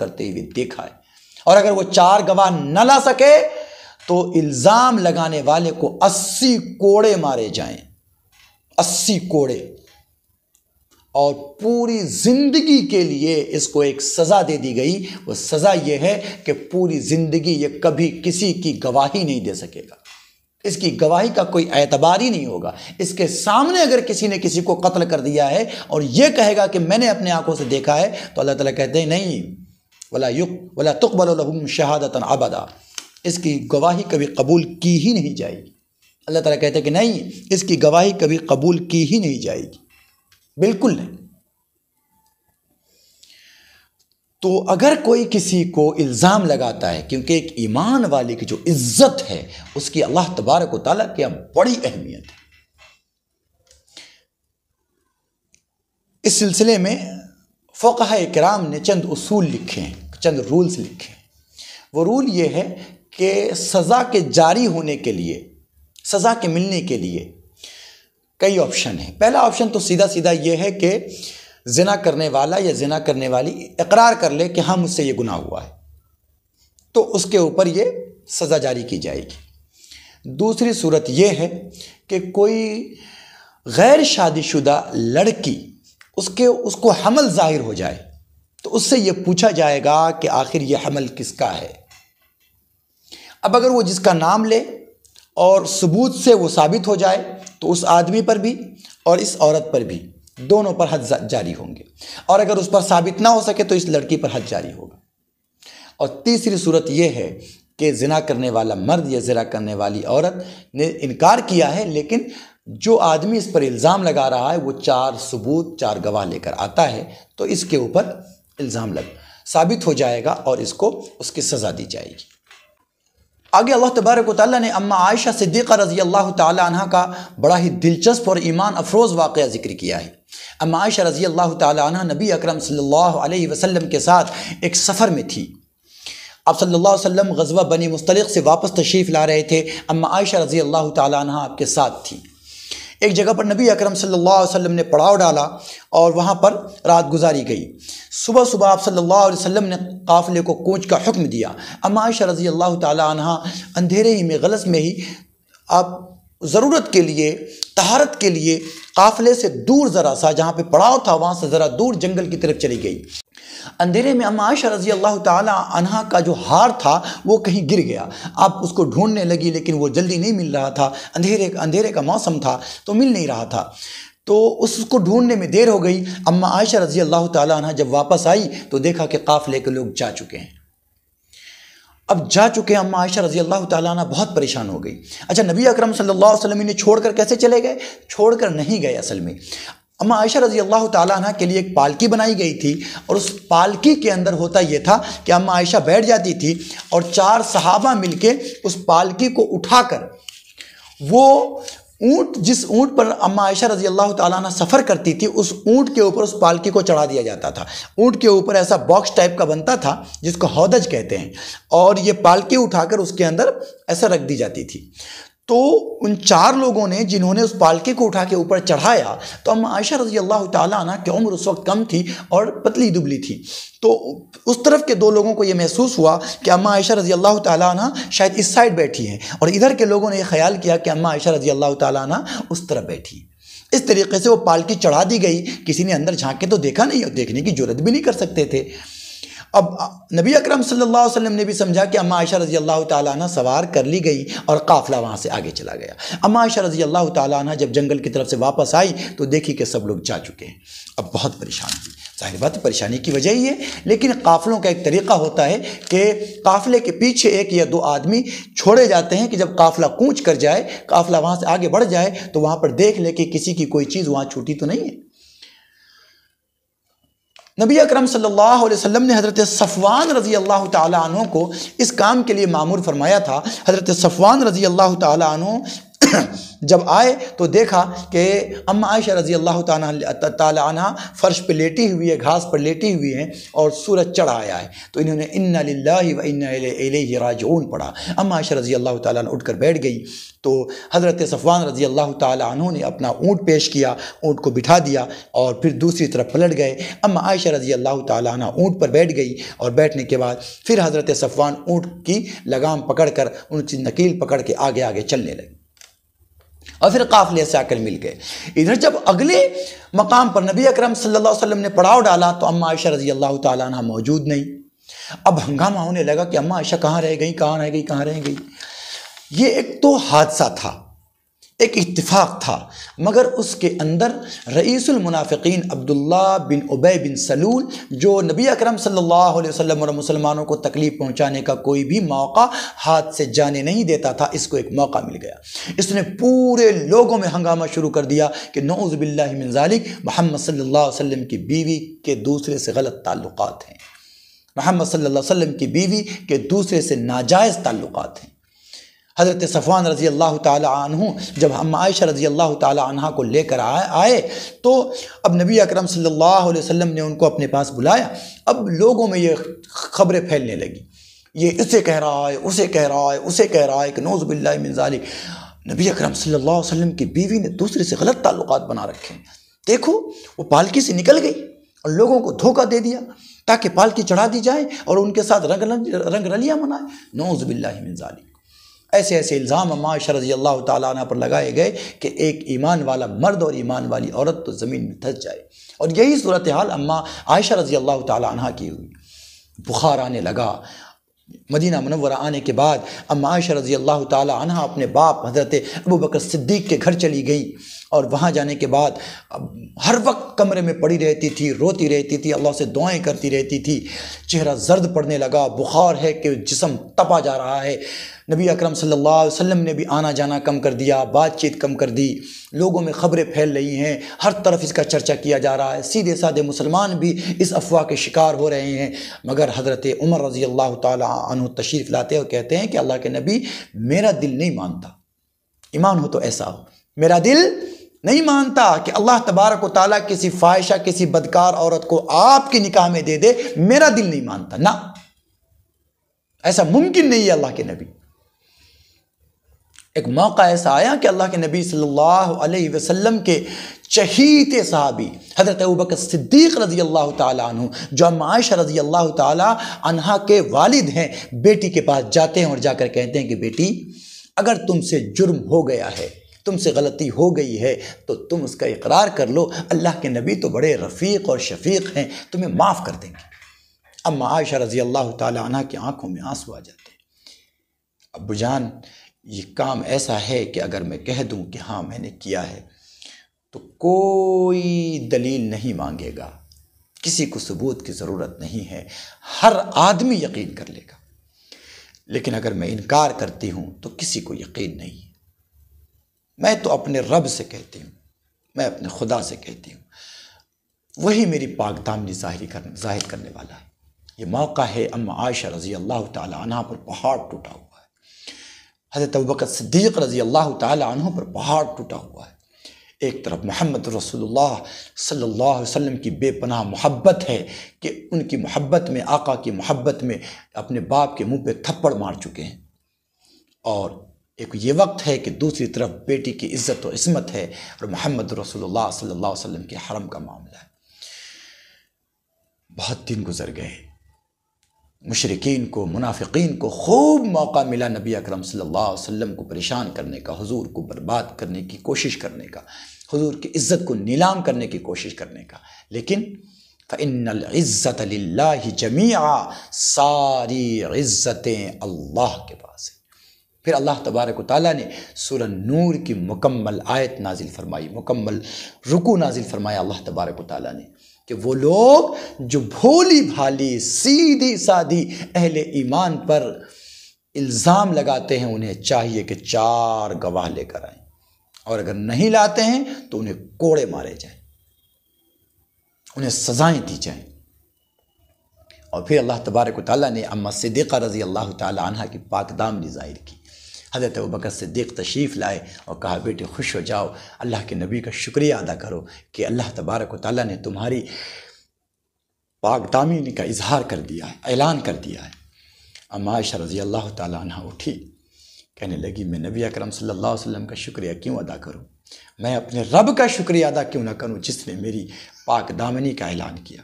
کرتے ہوئے دیکھا ہے۔ اور اگر وہ 4 گواہ نہ لا سکے تو الزام لگانے والے کو 80 کوڑے مارے جائیں، 80 کوڑے، اور پوری زندگی کے لیے اس کو ایک سزا دے دی گئی۔ وہ سزا یہ ہے کہ پوری زندگی یہ کبھی کسی کی گواہی نہیں دے سکے گا، اس کی گواہی کا کوئی اعتبار ہی نہیں ہوگا۔ اس کے سامنے اگر کسی نے کسی کو قتل کر دیا ہے اور یہ کہے گا کہ میں نے اپنے آنکھوں سے دیکھا ہے، تو اللہ تعالیٰ کہتے ہیں نہیں، ولا تقبل لهم شہادۃ ابدا، اس کی گواہی کبھی قبول کی ہی نہیں جائے گی۔ اللہ تعالیٰ کہتے ہیں کہ نہیں، اس کی گواہی کبھی قبول کی ہی نہیں جائے گی، بالکل نہیں۔ تو اگر کوئی کسی کو الزام لگاتا ہے، کیونکہ ایک ایمان والے کی جو عزت ہے اس کی اللہ تبارک و تعالیٰ کی بڑی اہمیت ہے۔ اس سلسلے میں فقہاء کرام نے چند اصول لکھے ہیں، چند رولز لکھے ہیں۔ وہ رول یہ ہے کہ سزا کے جاری ہونے کے لیے، سزا کے ملنے کے لیے کئی آپشن ہیں۔ پہلا آپشن تو سیدھا سیدھا یہ ہے کہ زنا کرنے والا یا زنا کرنے والی اقرار کر لے کہ ہاں مجھ سے یہ گناہ ہوا ہے، تو اس کے اوپر یہ سزا جاری کی جائے گی۔ دوسری صورت یہ ہے کہ کوئی غیر شادی شدہ لڑکی اس کو حمل ظاہر ہو جائے تو اس سے یہ پوچھا جائے گا کہ آخر یہ حمل کس کا ہے۔ اب اگر وہ جس کا نام لے اور ثبوت سے وہ ثابت ہو جائے تو اس آدمی پر بھی اور اس عورت پر بھی دونوں پر حد جاری ہوں گے، اور اگر اس پر ثابت نہ ہو سکے تو اس لڑکی پر حد جاری ہوگا۔ اور تیسری صورت یہ ہے کہ زنا کرنے والا مرد یا زنا کرنے والی عورت نے انکار کیا ہے، لیکن جو آدمی اس پر الزام لگا رہا ہے وہ 4 ثبوت 4 گواہ لے کر آتا ہے تو اس کے اوپر الزام ثابت ہو جائے گا اور اس کو اس کی سزا دی جائے گی۔ آگے اللہ تبارک و تعالیٰ نے اما عائشہ صدیقہ رضی اللہ تعالی عنہ کا بڑا ہی دلچسپ اور ایمان افروز واقعہ ذکر کیا ہے۔ اما عائشہ رضی اللہ تعالی عنہ نبی اکرم صلی اللہ علیہ وسلم کے ساتھ ایک سفر میں تھی۔ آپ صلی اللہ علیہ وسلم غزوہ بنی مصطلق سے واپس تشریف لا رہے تھے۔ اما عائشہ رضی اللہ تعالی عنہ آپ کے ساتھ تھی۔ ایک جگہ پر نبی اکرم صلی اللہ علیہ وسلم نے پڑاؤ ڈالا اور وہاں پر رات گزاری گئی۔ صبح صبح آپ صلی اللہ علیہ وسلم نے قافلے کو کوچ کا حکم دیا۔ اما عائشہ رضی اللہ تعالی عنہ اندھیرے ہی میں غلس میں ہی آپ ضرورت کے لیے، طہارت کے لیے قافلے سے دور ذرا سا، جہاں پہ پڑاؤ تھا وہاں سے ذرا دور جنگل کی طرف چلی گئی۔ اندھیرے میں اما عائشہ رضی اللہ تعالی عنہ کا جو ہار تھا وہ کہیں گر گیا۔ آپ اس کو ڈھونڈنے لگی لیکن وہ جلدی نہیں مل رہا تھا، اندھیرے کا موسم تھا تو مل نہیں رہا تھا، تو اس کو ڈھونڈنے میں دیر ہو گئی۔ اما عائشہ رضی اللہ تعالی عنہ جب واپس آئی تو دیکھا کہ قافلے کے لوگ جا چکے ہیں۔ اب جا چکے ہیں، اما عائشہ رضی اللہ تعالیٰ عنہ بہت پریشان ہو گئی۔ اچھا، نبی اکرم صلی اللہ علیہ وسلم نے چھوڑ کر کیسے چلے گئے؟ چھوڑ کر نہیں گئے۔ اصل میں اما عائشہ رضی اللہ تعالیٰ عنہ کے لیے ایک پالکی بنائی گئی تھی، اور اس پالکی کے اندر ہوتا یہ تھا کہ اما عائشہ بیٹھ جاتی تھی اور 4 صحابہ مل کے اس پالکی کو اٹھا کر وہ اونٹ، جس اونٹ پر اما عائشہ رضی اللہ تعالیٰ عنہ سفر کرتی تھی، اس اونٹ کے اوپر اس پالکی کو چڑھا دیا جاتا تھا۔ اونٹ کے اوپر ایسا باکس ٹائپ کا بنتا تھا جس کو ہودج کہتے ہیں، اور یہ پالکی اٹھا کر اس کے اندر ایسا رکھ دی جاتی تھی۔ تو ان 4 لوگوں نے جنہوں نے اس پالکی کو اٹھا کے اوپر چڑھایا، تو اما عائشہ رضی اللہ تعالیٰ عنہ کی عمر اس وقت کم تھی اور پتلی دبلی تھی، تو اس طرف کے 2 لوگوں کو یہ محسوس ہوا کہ اما عائشہ رضی اللہ تعالیٰ عنہ شاید اس سائڈ بیٹھی ہیں، اور ادھر کے لوگوں نے یہ خیال کیا کہ اما عائشہ رضی اللہ تعالیٰ عنہ اس طرف بیٹھی۔ اس طریقے سے وہ پالکی چڑھا دی گئی، کسی نے اندر جھانک کے تو دیکھا نہیں، اور دیکھنے کی جرات بھی نہیں کر سکتے تھے۔ اب نبی اکرم صلی اللہ علیہ وسلم نے بھی سمجھا کہ اما عائشہ رضی اللہ تعالیٰ عنہ سوار کر لی گئی اور قافلہ وہاں سے آگے چلا گیا۔ اما عائشہ رضی اللہ تعالیٰ عنہ جب جنگل کی طرف سے واپس آئی تو دیکھی کہ سب لوگ جا چکے ہیں۔ اب بہت پریشان ہوئی، ظاہر بات پریشانی کی وجہ ہی ہے، لیکن قافلوں کا ایک طریقہ ہوتا ہے کہ قافلے کے پیچھے 1 یا 2 آدمی چھوڑے جاتے ہیں کہ جب قافلہ کوچ کر جائے، قافلہ وہاں سے آگے بڑھ جائے تو وہاں پر دیکھ لے کہ کسی کی کوئی چیز وہاں چھوٹی تو نہیں ہے۔ نبی اکرم صلی اللہ علیہ وسلم نے حضرت صفوان رضی اللہ تعالیٰ عنہ کو اس کام کے لیے مامور فرمایا تھا۔ حضرت صفوان رضی اللہ تعالیٰ عنہ جب آئے تو دیکھا کہ اما عائشہ رضی اللہ تعالیٰ عنہ فرش پہ لیٹی ہوئی ہے، گھاس پر لیٹی ہوئی ہیں، اور سورج چڑھ آیا ہے، تو انہوں نے انا للہ و انا الیہ راجعون پڑھا۔ اما عائشہ رضی اللہ تعالیٰ عنہ اٹھ کر بیٹھ گئی، تو حضرت صفوان رضی اللہ تعالیٰ عنہ نے اپنا اونٹ پیش کیا، اونٹ کو بٹھا دیا اور پھر دوسری طرف پلٹ گئے۔ اما عائشہ رضی اللہ تعالیٰ عنہ اونٹ پر بیٹھ گئی، اور بیٹھنے کے بعد پھر حضرت صفوان اونٹ کی لگام پکڑ کر، ان کی نکیل پکڑ کے آگے آگے چلنے لگے، اور پھر قافلے سے آ کر مل گئے۔ ادھر جب اگلے مقام پر نبی اکرم صلی اللہ علیہ وسلم نے پڑاؤ ڈالا تو اما عائشہ رضی اللہ تعالیٰ عنہ موجود نہیں۔ اب ہنگامہ ہونے لگا کہ اما عائشہ کہاں رہ گئی، کہاں رہ گئی، کہاں رہ گئی۔ یہ ایک تو حادثہ تھا ایک اتفاق تھا، مگر اس کے اندر رئیس المنافقین عبداللہ بن ابی بن سلول، جو نبی اکرم صلی اللہ علیہ وسلم اور مسلمانوں کو تکلیف پہنچانے کا کوئی بھی موقع ہاتھ سے جانے نہیں دیتا تھا، اس کو ایک موقع مل گیا۔ اس نے پورے لوگوں میں ہنگامہ شروع کر دیا کہ نعوذ باللہ من ذالک، محمد صلی اللہ علیہ وسلم کی بیوی کے دوسرے سے غلط تعلقات ہیں، محمد صلی اللہ علیہ وسلم کی بیوی کے دوسرے سے ناجائز تعلقات ہیں۔ حضرت صفوان رضی اللہ تعالی عنہ جب ہم عائشہ رضی اللہ تعالی عنہ کو لے کر آئے تو اب نبی اکرم صلی اللہ علیہ وسلم نے ان کو اپنے پاس بلایا۔ اب لوگوں میں یہ خبریں پھیلنے لگی، یہ اسے کہہ رہا ہے، اسے کہہ رہا ہے، اسے کہہ رہا ہے کہ نعوذ باللہ من ذالک، نبی اکرم صلی اللہ علیہ وسلم کی بیوی نے دوسرے سے غلط تعلقات بنا رکھے ہیں، دیکھو وہ پالکی سے نکل گئی اور لوگوں کو دھوکہ دے دیا تاکہ پالکی چڑھا دی جائے اور ان کے ساتھ رنگ رلیاں منائے، نعوذ باللہ من ذالک۔ ایسے ایسے الزام اما عائشہ رضی اللہ تعالیٰ عنہ پر لگائے گئے کہ ایک ایمان والا مرد اور ایمان والی عورت تو زمین میں دھس جائے، اور یہی صورتحال اما عائشہ رضی اللہ تعالیٰ عنہ کی ہوئی۔ بخار آنے لگا۔ مدینہ منورہ آنے کے بعد اما عائشہ رضی اللہ تعالیٰ عنہ اپنے باپ حضرت ابوبکر صدیق کے گھر چلی گئیں، اور وہاں جانے کے بعد ہر وقت کمرے میں پڑی رہتی تھی، روتی رہتی تھی، اللہ سے دعائیں کرتی رہتی تھی، چہرہ زرد پڑنے لگا، بخار ہے کہ جسم تپا جا رہا ہے۔ نبی اکرم صلی اللہ علیہ وسلم نے بھی آنا جانا کم کر دیا، بات چیت کم کر دی، لوگوں میں خبریں پھیل رہی ہیں، ہر طرف اس کا چرچا کیا جا رہا ہے، سیدھے سادے مسلمان بھی اس افواہ کے شکار ہو رہے ہیں۔ مگر حضرت عمر رضی اللہ تعالیٰ عنہ تشریف لاتے اور کہتے ہیں کہ اللہ کے نبی، میرا دل نہیں مانتا، ایمان ہو تو ایسا ہو، میرا دل نہیں مانتا کہ اللہ تبارک و تعالیٰ کسی فاحشہ، کسی بدکار عورت کو آپ کی نکاح میں دے دے، میرا دل نہیں مانتا، نہ ایسا ممکن نہیں ہے اللہ کے نبی۔ ایک موقع ایسا آیا کہ اللہ کے نبی صلی اللہ علیہ وسلم کے چہیتے صحابی حضرت ابوبکر صدیق رضی اللہ تعالیٰ عنہ، جو اما عائشہ رضی اللہ تعالیٰ عنہ کے والد ہیں، بیٹی کے پاس جاتے ہیں اور جا کر کہتے ہیں کہ بیٹی، اگر تم سے جرم ہو گیا ہے، تم سے غلطی ہو گئی ہے تو تم اس کا اقرار کر لو، اللہ کے نبی تو بڑے رفیق اور شفیق ہیں، تمہیں معاف کر دیں گے۔ اما عائشہ رضی اللہ تعالیٰ عنہ کی آنکھوں میں آنسو آ جاتے ہیں۔ ابو جان، یہ کام ایسا ہے کہ اگر میں کہہ دوں کہ ہاں میں نے کیا ہے تو کوئی دلیل نہیں مانگے گا، کسی کو ثبوت کی ضرورت نہیں ہے، ہر آدمی یقین کر لے گا، لیکن اگر میں انکار کرتی ہوں تو کسی کو یقین نہیں ہے۔ میں تو اپنے رب سے کہتی ہوں، میں اپنے خدا سے کہتی ہوں، وہی میری پاک دامنی ظاہر کرنے والا ہے۔ یہ موقع ہے اما عائشہ رضی اللہ تعالیٰ عنہ پر پہاڑ ٹوٹا ہوا ہے، حضرت ابوبکر صدیق رضی اللہ تعالیٰ عنہ پر پہاڑ ٹوٹا ہوا ہے۔ ایک طرف محمد رسول اللہ صلی اللہ علیہ وسلم کی بے پناہ محبت ہے کہ ان کی محبت میں، آقا کی محبت میں اپنے باپ کے منہ پہ تھپڑ مار چکے ہیں، اور ایک یہ وقت ہے کہ دوسری طرف بیٹی کی عزت و عصمت ہے اور محمد رسول اللہ صلی اللہ علیہ وسلم کے حرم کا معاملہ ہے۔ بہت دن گزر گئے، مشرکین کو، منافقین کو خوب موقع ملا نبی اکرم صلی اللہ علیہ وسلم کو پریشان کرنے کا، حضور کو برباد کرنے کی کوشش کرنے کا، حضور کی عزت کو نیلام کرنے کی کوشش کرنے کا، لیکن فَإِنَّ الْعِزَّةَ لِلَّهِ جَمِيعًا، ساری عزتیں اللہ کے پاس ہیں۔ پھر اللہ تبارک و تعالیٰ نے سورہ نور کی مکمل آیت نازل فرمائی، مکمل رکوع نازل فرمایا اللہ تبارک و تعالیٰ نے کہ وہ لوگ جو بھولی بھالی سیدھی سادھی اہل ایمان پر الزام لگاتے ہیں، انہیں چاہیے کہ 4 گواہ لے کر آئیں، اور اگر نہیں لاتے ہیں تو انہیں کوڑے مارے جائیں، انہیں سزائیں دی جائیں۔ اور پھر اللہ تبارک و تعالیٰ نے اما صدیقہ رضی اللہ تعالی عنہ کی پاک دامنی ظاہر کی۔ حضرت ابوبکر صدیق تشریف لائے اور کہا بیٹے خوش ہو جاؤ، اللہ کے نبی کا شکریہ ادا کرو کہ اللہ تبارک و تعالیٰ نے تمہاری پاک دامنی کا اظہار کر دیا ہے، اعلان کر دیا ہے۔ اما عائشہ رضی اللہ تعالیٰ عنہ اٹھی، کہنے لگی میں نبی اکرم صلی اللہ علیہ وسلم کا شکریہ کیوں ادا کروں، میں اپنے رب کا شکریہ ادا کیوں نہ کروں جس نے میری پاک دامنی کا اعلان کیا۔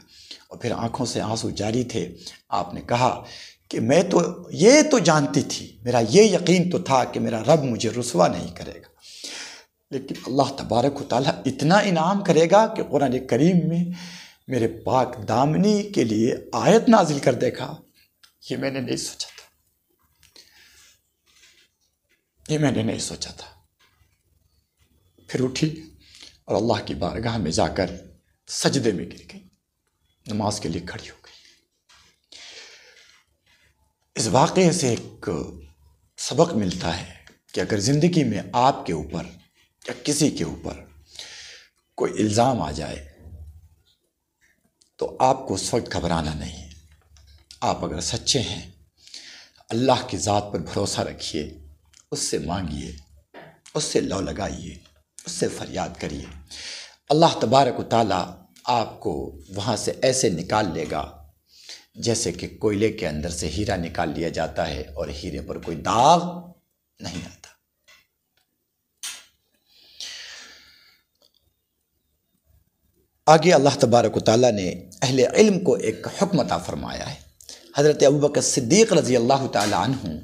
اور پھر آنکھوں سے آنسو جاری تھے۔ آپ نے کہا کہ میں تو یہ تو جانتی تھی، میرا یہ یقین تو تھا کہ میرا رب مجھے رسوا نہیں کرے گا، لیکن اللہ تبارک و تعالیٰ اتنا انعام کرے گا کہ قرآن کریم میں میرے پاک دامنی کے لیے آیت نازل کر دے گا، یہ میں نے نہیں سوچا تھا، یہ میں نے نہیں سوچا تھا۔ پھر اٹھی اور اللہ کی بارگاہ میں جا کر سجدے میں گر گئی، نماز کے لیے کھڑی ہو گئی۔ اس واقعے سے ایک سبق ملتا ہے کہ اگر زندگی میں آپ کے اوپر یا کسی کے اوپر کوئی الزام آ جائے تو آپ کو اس وقت گھبرانا نہیں ہے۔ آپ اگر سچے ہیں، اللہ کی ذات پر بھروسہ رکھیے، اس سے مانگیے، اس سے لو لگائیے، اس سے فریاد کریے۔ اللہ تبارک و تعالیٰ آپ کو وہاں سے ایسے نکال لے گا جیسے کہ کوئلے کے اندر سے ہیرا نکال لیا جاتا ہے اور ہیرے پر کوئی داغ نہیں آتا۔ آگے اللہ تبارک و تعالیٰ نے اہل علم کو ایک حکم عطا فرمایا ہے۔ حضرت ابوبکر صدیق رضی اللہ تعالیٰ عنہ،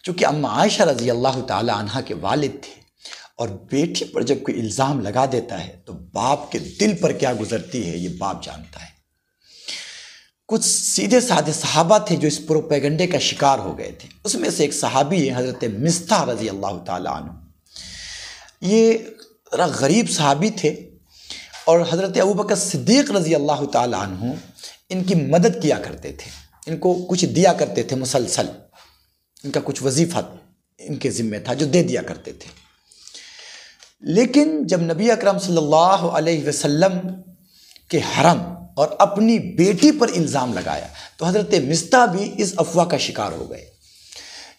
چونکہ اماں عائشہ رضی اللہ تعالیٰ عنہ کے والد تھے، اور بیٹی پر جب کوئی الزام لگا دیتا ہے تو باپ کے دل پر کیا گزرتی ہے یہ باپ جانتا ہے۔ کچھ سیدھے سادھے صحابہ تھے جو اس پروپیگنڈے کا شکار ہو گئے تھے۔ اس میں سے ایک صحابی ہے حضرت مصطح رضی اللہ تعالیٰ عنہ۔ یہ ذرا غریب صحابی تھے اور حضرت ابوبکر صدیق رضی اللہ تعالیٰ عنہ ان کی مدد کیا کرتے تھے، ان کو کچھ دیا کرتے تھے مسلسل، ان کا کچھ وظیفہ ان کے ذمہ تھا جو دے دیا کرتے تھے۔ لیکن جب نبی اکرم صلی اللہ علیہ وسلم کے حرم اور اپنی بیٹی پر الزام لگایا تو حضرت مصطح بھی اس افواہ کا شکار ہو گئے۔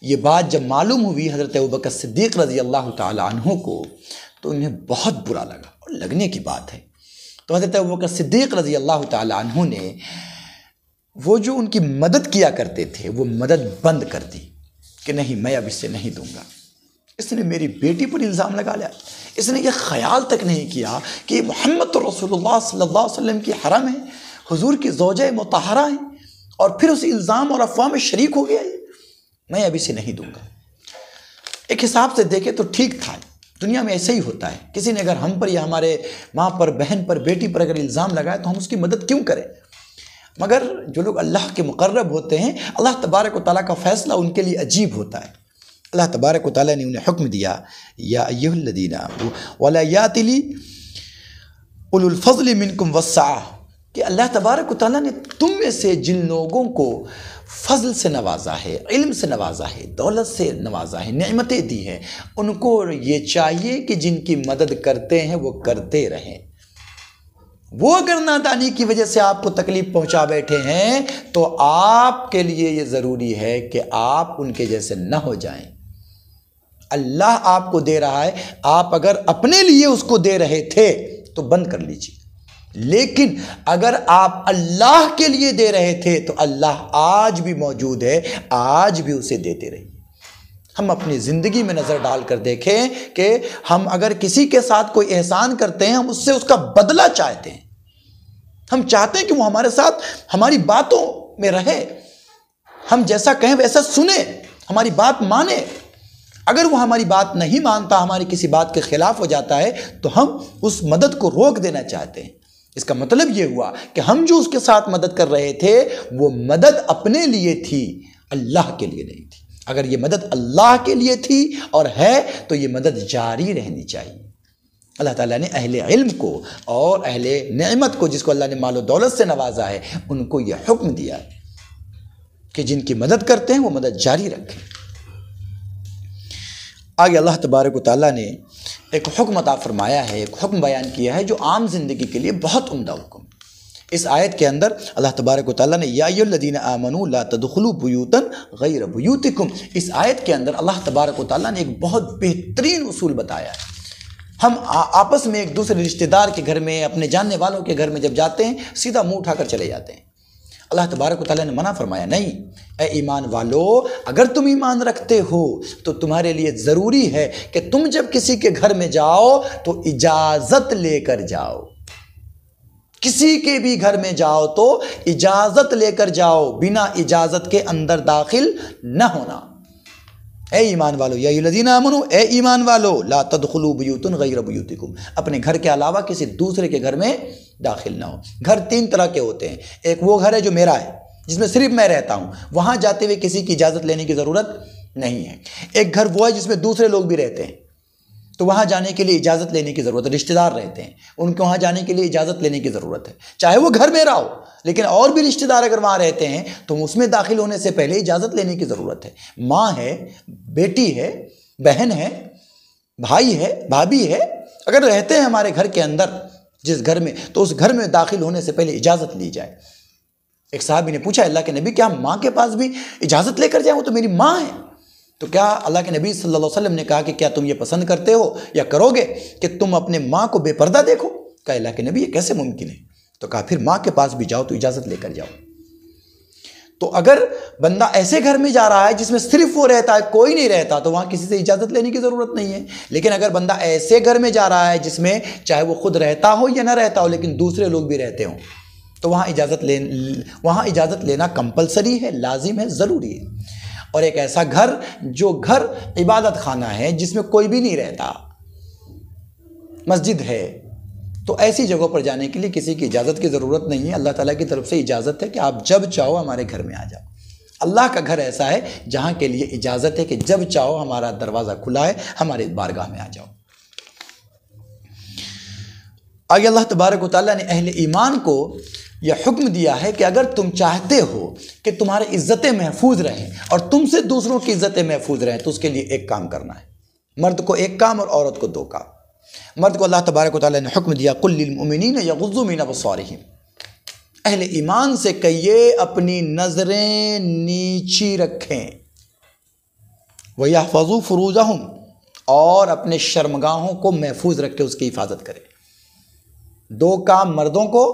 یہ بات جب معلوم ہوئی حضرت ابوبکر صدیق رضی اللہ تعالیٰ عنہ کو تو انہیں بہت برا لگا، اور لگنے کی بات ہے۔ تو حضرت ابوبکر صدیق رضی اللہ تعالیٰ عنہ نے وہ جو ان کی مدد کیا کرتے تھے وہ مدد بند کر دی کہ نہیں، میں اب اس سے نہیں دوں گا۔ اس نے میری بیٹی پر الزام لگا لیا، اس نے یہ خیال تک نہیں کیا کہ محمد رسول اللہ صلی اللہ علیہ وسلم کی حرم ہے، حضور کی زوجہ مطہرہ ہیں، اور پھر اس الزام اور افواہ میں شریک ہو گیا ہے، میں اب اسے نہیں دوں گا۔ ایک حساب سے دیکھیں تو ٹھیک تھا، دنیا میں ایسا ہی ہوتا ہے، کسی نے اگر ہم پر یا ہمارے ماں پر، بہن پر، بیٹی پر اگر الزام لگائے تو ہم اس کی مدد کیوں کریں؟ مگر جو لوگ اللہ کے مقرب ہوتے ہیں، اللہ تبارک و تعالیٰ کا فیصلہ ان کے لیے عجیب ہوتا ہے۔ اللہ تبارک و تعالیٰ نے انہیں حکم دیا، یا ایھا الذین ولا یاتلی اولو الفضل منکم والسعہ، کہ اللہ تبارک و تعالیٰ نے تم میں سے جن لوگوں کو فضل سے نوازا ہے، علم سے نوازا ہے، دولت سے نوازا ہے، نعمتیں دی ہیں، ان کو یہ چاہیے کہ جن کی مدد کرتے ہیں وہ کرتے رہیں۔ وہ اگر نادانی کی وجہ سے آپ کو تکلیف پہنچا بیٹھے ہیں تو آپ کے لیے یہ ضروری ہے کہ آپ ان کے جیسے نہ ہو جائیں۔ اللہ آپ کو دے رہا ہے، آپ اگر اپنے لیے اس کو دے رہے تھے تو بند کر لیجیے، لیکن اگر آپ اللہ کے لیے دے رہے تھے تو اللہ آج بھی موجود ہے، آج بھی اسے دیتے رہیے۔ ہم اپنی زندگی میں نظر ڈال کر دیکھیں کہ ہم اگر کسی کے ساتھ کوئی احسان کرتے ہیں، ہم اس سے اس کا بدلہ چاہتے ہیں، ہم چاہتے ہیں کہ وہ ہمارے ساتھ ہماری باتوں میں رہے، ہم جیسا کہیں ویسا سنے، ہماری بات مانے۔ اگر وہ ہماری بات نہیں مانتا، ہماری کسی بات کے خلاف ہو جاتا ہے تو ہم اس مدد کو روک دینا چاہتے ہیں۔ اس کا مطلب یہ ہوا کہ ہم جو اس کے ساتھ مدد کر رہے تھے وہ مدد اپنے لیے تھی، اللہ کے لیے نہیں تھی۔ اگر یہ مدد اللہ کے لیے تھی اور ہے تو یہ مدد جاری رہنی چاہیے۔ اللہ تعالیٰ نے اہل علم کو اور اہل نعمت کو، جس کو اللہ نے مال و دولت سے نوازا ہے، ان کو یہ حکم دیا ہے کہ جن کی مدد کرتے ہیں وہ مدد جاری رکھیں۔ آگے اللہ تبارک و تعالیٰ نے ایک حکم عطا فرمایا ہے، ایک حکم بیان کیا ہے جو عام زندگی کے لیے بہت عمدہ حکم۔ اس آیت کے اندر اللہ تبارک و تعالیٰ نے یا ایھا الذین آمنوا لا تدخلوا بیوتا غیر بیوتکم، اس آیت کے اندر اللہ تبارک و تعالیٰ نے ایک بہت بہترین اصول بتایا ہے۔ ہم آپس میں ایک دوسرے رشتہ دار کے گھر میں، اپنے جاننے والوں کے گھر میں جب جاتے ہیں سیدھا منہ اٹھا کر چلے جاتے ہیں۔ اللہ تبارک و تعالیٰ نے منع فرمایا، نہیں اے ایمان والو، اگر تم ایمان رکھتے ہو تو تمہارے لیے ضروری ہے کہ تم جب کسی کے گھر میں جاؤ تو اجازت لے کر جاؤ۔ کسی کے بھی گھر میں جاؤ تو اجازت لے کر جاؤ، بنا اجازت کے اندر داخل نہ ہونا۔ اے ایمان والو، یا ایھا الذین آمنوا، اے ایمان والو، لا تدخلوا بیوتا غیر بیوتکم، اپنے گھر کے علاوہ کسی دوسرے کے گھر میں داخل نہ ہو۔ گھر تین طرح کے ہوتے ہیں، ایک وہ گھر ہے جو میرا ہے، جس میں صرف میں رہتا ہوں، وہاں جاتے ہوئے کسی کی اجازت لینے کی ضرورت نہیں ہے۔ ایک گھر وہ ہے جس میں دوسرے لوگ بھی رہتے ہیں، تو وہاں جانے کے لیے اجازت لینے کی ضرورت ہے. رشتہ دار رہتے ہیں، ان کو وہاں جانے کے لیے اجازت لینے کی ضرورت ہے، چاہے وہ گھر میں رہا ہو، لیکن اور بھی رشتہ دار اگر وہاں رہتے ہیں تو اس میں داخل ہونے سے پہلے اجازت لینے کی ضرورت ہے. ماں ہے، بیٹی ہے، بہن ہے، بھائی ہے، بھابھی ہے، اگر رہتے ہیں ہمارے گھر کے اندر جس گھر میں، تو اس گھر میں داخل ہونے سے پہلے اجازت لی جائے. ایک صحابی نے پوچھا اللہ کے نبی کیا ہم ماں کے پاس بھی اجازت لے کر جائیں، وہ تو میری ماں ہے. تو کیا اللہ کے نبی صلی اللہ علیہ وسلم نے کہا کہ کیا تم یہ پسند کرتے ہو یا کرو گے کہ تم اپنے ماں کو بے پردہ دیکھو؟ کہا اللہ کے نبی یہ کیسے ممکن ہے؟ تو کہا پھر ماں کے پاس بھی جاؤ تو اجازت لے کر جاؤ. تو اگر بندہ ایسے گھر میں جا رہا ہے جس میں صرف وہ رہتا ہے، کوئی نہیں رہتا، تو وہاں کسی سے اجازت لینے کی ضرورت نہیں ہے. لیکن اگر بندہ ایسے گھر میں جا رہا ہے جس میں چاہے وہ خود رہتا ہو یا نہ رہتا ہو لیکن دوسرے لوگ بھی رہتے ہوں، تو وہاں اجازت لینا کمپلسری ہے، لازم ہے، ضروری ہے. اور ایک ایسا گھر جو گھر عبادت خانہ ہے جس میں کوئی بھی نہیں رہتا، مسجد ہے، تو ایسی جگہوں پر جانے کے لیے کسی کی اجازت کی ضرورت نہیں ہے. اللہ تعالیٰ کی طرف سے اجازت ہے کہ آپ جب چاہو ہمارے گھر میں آ جاؤ. اللہ کا گھر ایسا ہے جہاں کے لیے اجازت ہے کہ جب چاہو ہمارا دروازہ کھلا ہے، ہمارے بارگاہ میں آ جاؤ. آگے اللہ تبارک و تعالیٰ نے اہل ایمان کو یہ حکم دیا ہے کہ اگر تم چاہتے ہو کہ تمہاری عزتیں محفوظ رہیں اور تم سے دوسروں کی عزتیں محفوظ رہیں تو اس کے لیے ایک کام کرنا ہے. مرد کو ایک کام اور عورت کو دو کام. مرد کو اللہ تبارک و تعالیٰ نے حکم دیا قُلْ لِلْمُؤْمِنِينَ يَغُضُّوا مِنْ أَبْصَارِهِمْ، اہل ایمان سے کہیے اپنی نظریں نیچی رکھیں، وَيَحْفَظُوا فُرُوجَهُمْ، اور اپنے شرمگاہوں کو محفوظ رکھ کے اس کی حفاظت کریں. 2 کام مردوں کو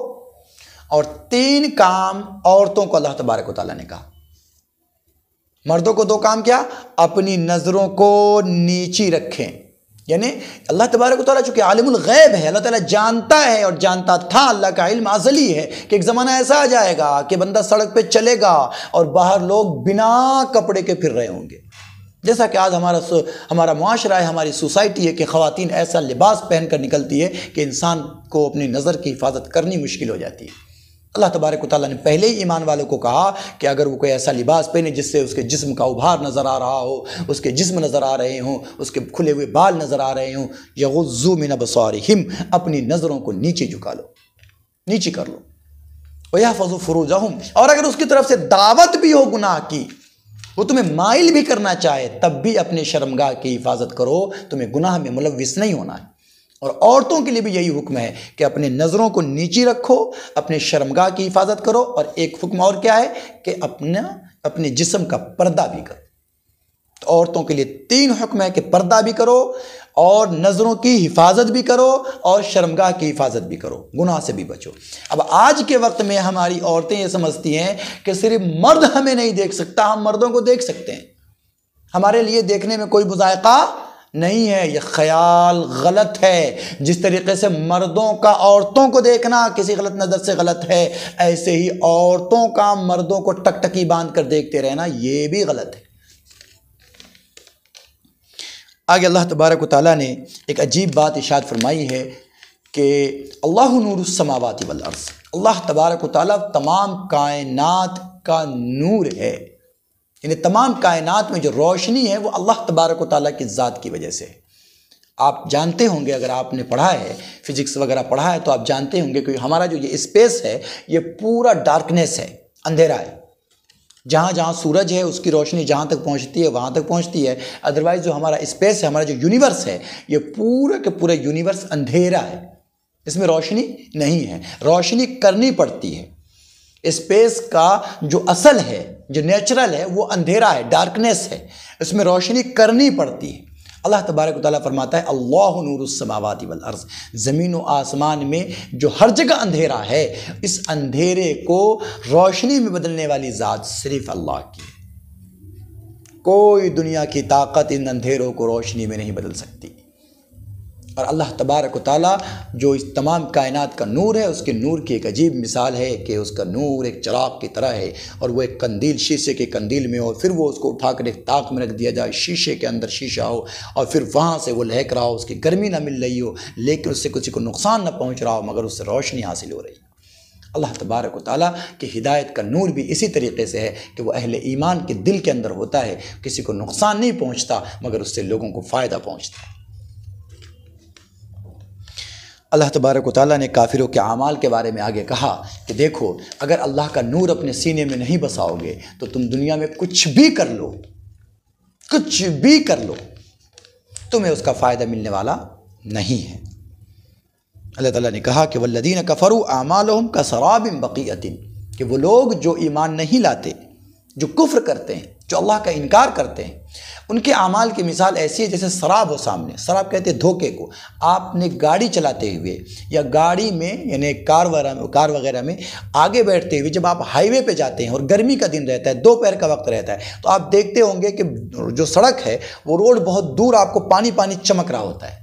اور 3 کام عورتوں کو اللہ تبارک و تعالیٰ نے کہا. مردوں کو 2 کام کیا؟ اپنی نظروں کو نیچی رکھیں. یعنی اللہ تبارک و تعالیٰ چونکہ عالم الغیب ہے، اللہ تعالیٰ جانتا ہے اور جانتا تھا، اللہ کا علم ازلی ہے کہ ایک زمانہ ایسا آ جائے گا کہ بندہ سڑک پہ چلے گا اور باہر لوگ بنا کپڑے کے پھر رہے ہوں گے. جیسا کہ آج ہمارا معاشرہ ہے، ہماری سوسائٹی ہے کہ خواتین ایسا لباس پہن کر نکلتی ہے کہ انسان کو اپنی نظر کی حفاظت کرنی مشکل ہو جاتی ہے. اللہ تبارک و تعالیٰ نے پہلے ہی ایمان والوں کو کہا کہ اگر وہ کوئی ایسا لباس پہنے جس سے اس کے جسم کا ابھار نظر آ رہا ہو، اس کے جسم نظر آ رہے ہوں، اس کے کھلے ہوئے بال نظر آ رہے ہوں، یغضوا من ابصارہم، اپنی نظروں کو نیچے جھکا لو، نیچی کر لو. ویحفظوا فروجہم، اور اگر اس کی طرف سے دعوت بھی ہو گناہ کی، وہ تمہیں مائل بھی کرنا چاہے، تب بھی اپنے شرمگاہ کی حفاظت کرو، تمہیں گناہ میں ملوث نہیں ہونا ہے. اور عورتوں کے لیے بھی یہی حکم ہے کہ اپنے نظروں کو نیچی رکھو، اپنے شرمگاہ کی حفاظت کرو. اور ایک حکم اور کیا ہے کہ اپنے جسم کا پردہ بھی کرو. تو عورتوں کے لیے 3 حکم ہے کہ پردہ بھی کرو اور نظروں کی حفاظت بھی کرو اور شرمگاہ کی حفاظت بھی کرو، گناہ سے بھی بچو. اب آج کے وقت میں ہماری عورتیں یہ سمجھتی ہیں کہ صرف مرد ہمیں نہیں دیکھ سکتا، ہم مردوں کو دیکھ سکتے ہیں، ہمارے لیے دیکھنے میں کوئی مذائقہ نہیں ہے. یہ خیال غلط ہے. جس طریقے سے مردوں کا عورتوں کو دیکھنا کسی غلط نظر سے غلط ہے، ایسے ہی عورتوں کا مردوں کو ٹکٹکی باندھ کر دیکھتے رہنا یہ بھی غلط ہے. آگے اللہ تبارک و تعالیٰ نے ایک عجیب بات ارشاد فرمائی ہے کہ اللہ نور السماوات والارض، اللہ تبارک و تعالیٰ تمام کائنات کا نور ہے. یعنی تمام کائنات میں جو روشنی ہے وہ اللہ تبارک و تعالیٰ کی ذات کی وجہ سے. آپ جانتے ہوں گے، اگر آپ نے پڑھا ہے فزکس وغیرہ پڑھا ہے تو آپ جانتے ہوں گے کہ ہمارا جو یہ اسپیس ہے یہ پورا ڈارکنیس ہے، اندھیرا ہے. جہاں جہاں سورج ہے اس کی روشنی جہاں تک پہنچتی ہے وہاں تک پہنچتی ہے. ادروائز جو ہمارا اسپیس ہے، ہمارا جو یونیورس ہے، یہ پورا کے پورا یونیورس اندھیرا ہے، اس میں روشنی نہیں ہے، روشنی کرنی پڑتی ہے. اسپیس کا جو اصل ہے، جو نیچرل ہے، وہ اندھیرا ہے، ڈارکنیس ہے، اس میں روشنی کرنی پڑتی ہے. اللہ تبارک و تعالیٰ فرماتا ہے اللہ نور السماوات والارض، زمین و آسمان میں جو ہر جگہ اندھیرا ہے، اس اندھیرے کو روشنی میں بدلنے والی ذات صرف اللہ کی ہے. کوئی دنیا کی طاقت ان اندھیروں کو روشنی میں نہیں بدل سکتی. اور اللہ تبارک و تعالیٰ جو اس تمام کائنات کا نور ہے، اس کے نور کی ایک عجیب مثال ہے کہ اس کا نور ایک چراغ کی طرح ہے، اور وہ ایک قندیل، شیشے کے قندیل میں ہو، پھر وہ اس کو اٹھا کر ایک طاق میں رکھ دیا جائے، شیشے کے اندر شیشہ ہو، اور پھر وہاں سے وہ لہک رہا ہو، اس کی گرمی نہ مل رہی ہو لیکن اس سے کسی کو نقصان نہ پہنچ رہا ہو، مگر اس سے روشنی حاصل ہو رہی ہے. اللہ تبارک و تعالیٰ کی ہدایت کا نور بھی اسی طریقے سے ہے کہ وہ اہل ایمان کے دل کے اندر ہوتا ہے، کسی کو نقصان نہیں پہنچتا مگر اس سے لوگوں کو فائدہ پہنچتا ہے. اللہ تبارک و تعالیٰ نے کافروں کے اعمال کے بارے میں آگے کہا کہ دیکھو اگر اللہ کا نور اپنے سینے میں نہیں بساؤ گے تو تم دنیا میں کچھ بھی کر لو، کچھ بھی کر لو، تمہیں اس کا فائدہ ملنے والا نہیں ہے۔ اللہ تعالیٰ نے کہا کہ والذین کفروا اعمالهم کسراب بقیۃ، کہ وہ لوگ جو ایمان نہیں لاتے، جو کفر کرتے ہیں، جو اللہ کا انکار کرتے ہیں، ان کے اعمال کی مثال ایسی ہے جیسے سراب ہو سامنے۔ سراب کہتے ہیں دھوکے کو۔ آپ نے گاڑی چلاتے ہوئے یا گاڑی میں یعنی کار وغیرہ میں آگے بیٹھتے ہوئے جب آپ ہائی وے پہ جاتے ہیں اور گرمی کا دن رہتا ہے، دوپہر کا وقت رہتا ہے، تو آپ دیکھتے ہوں گے کہ جو سڑک ہے وہ روڈ بہت دور آپ کو پانی چمک رہا ہوتا ہے۔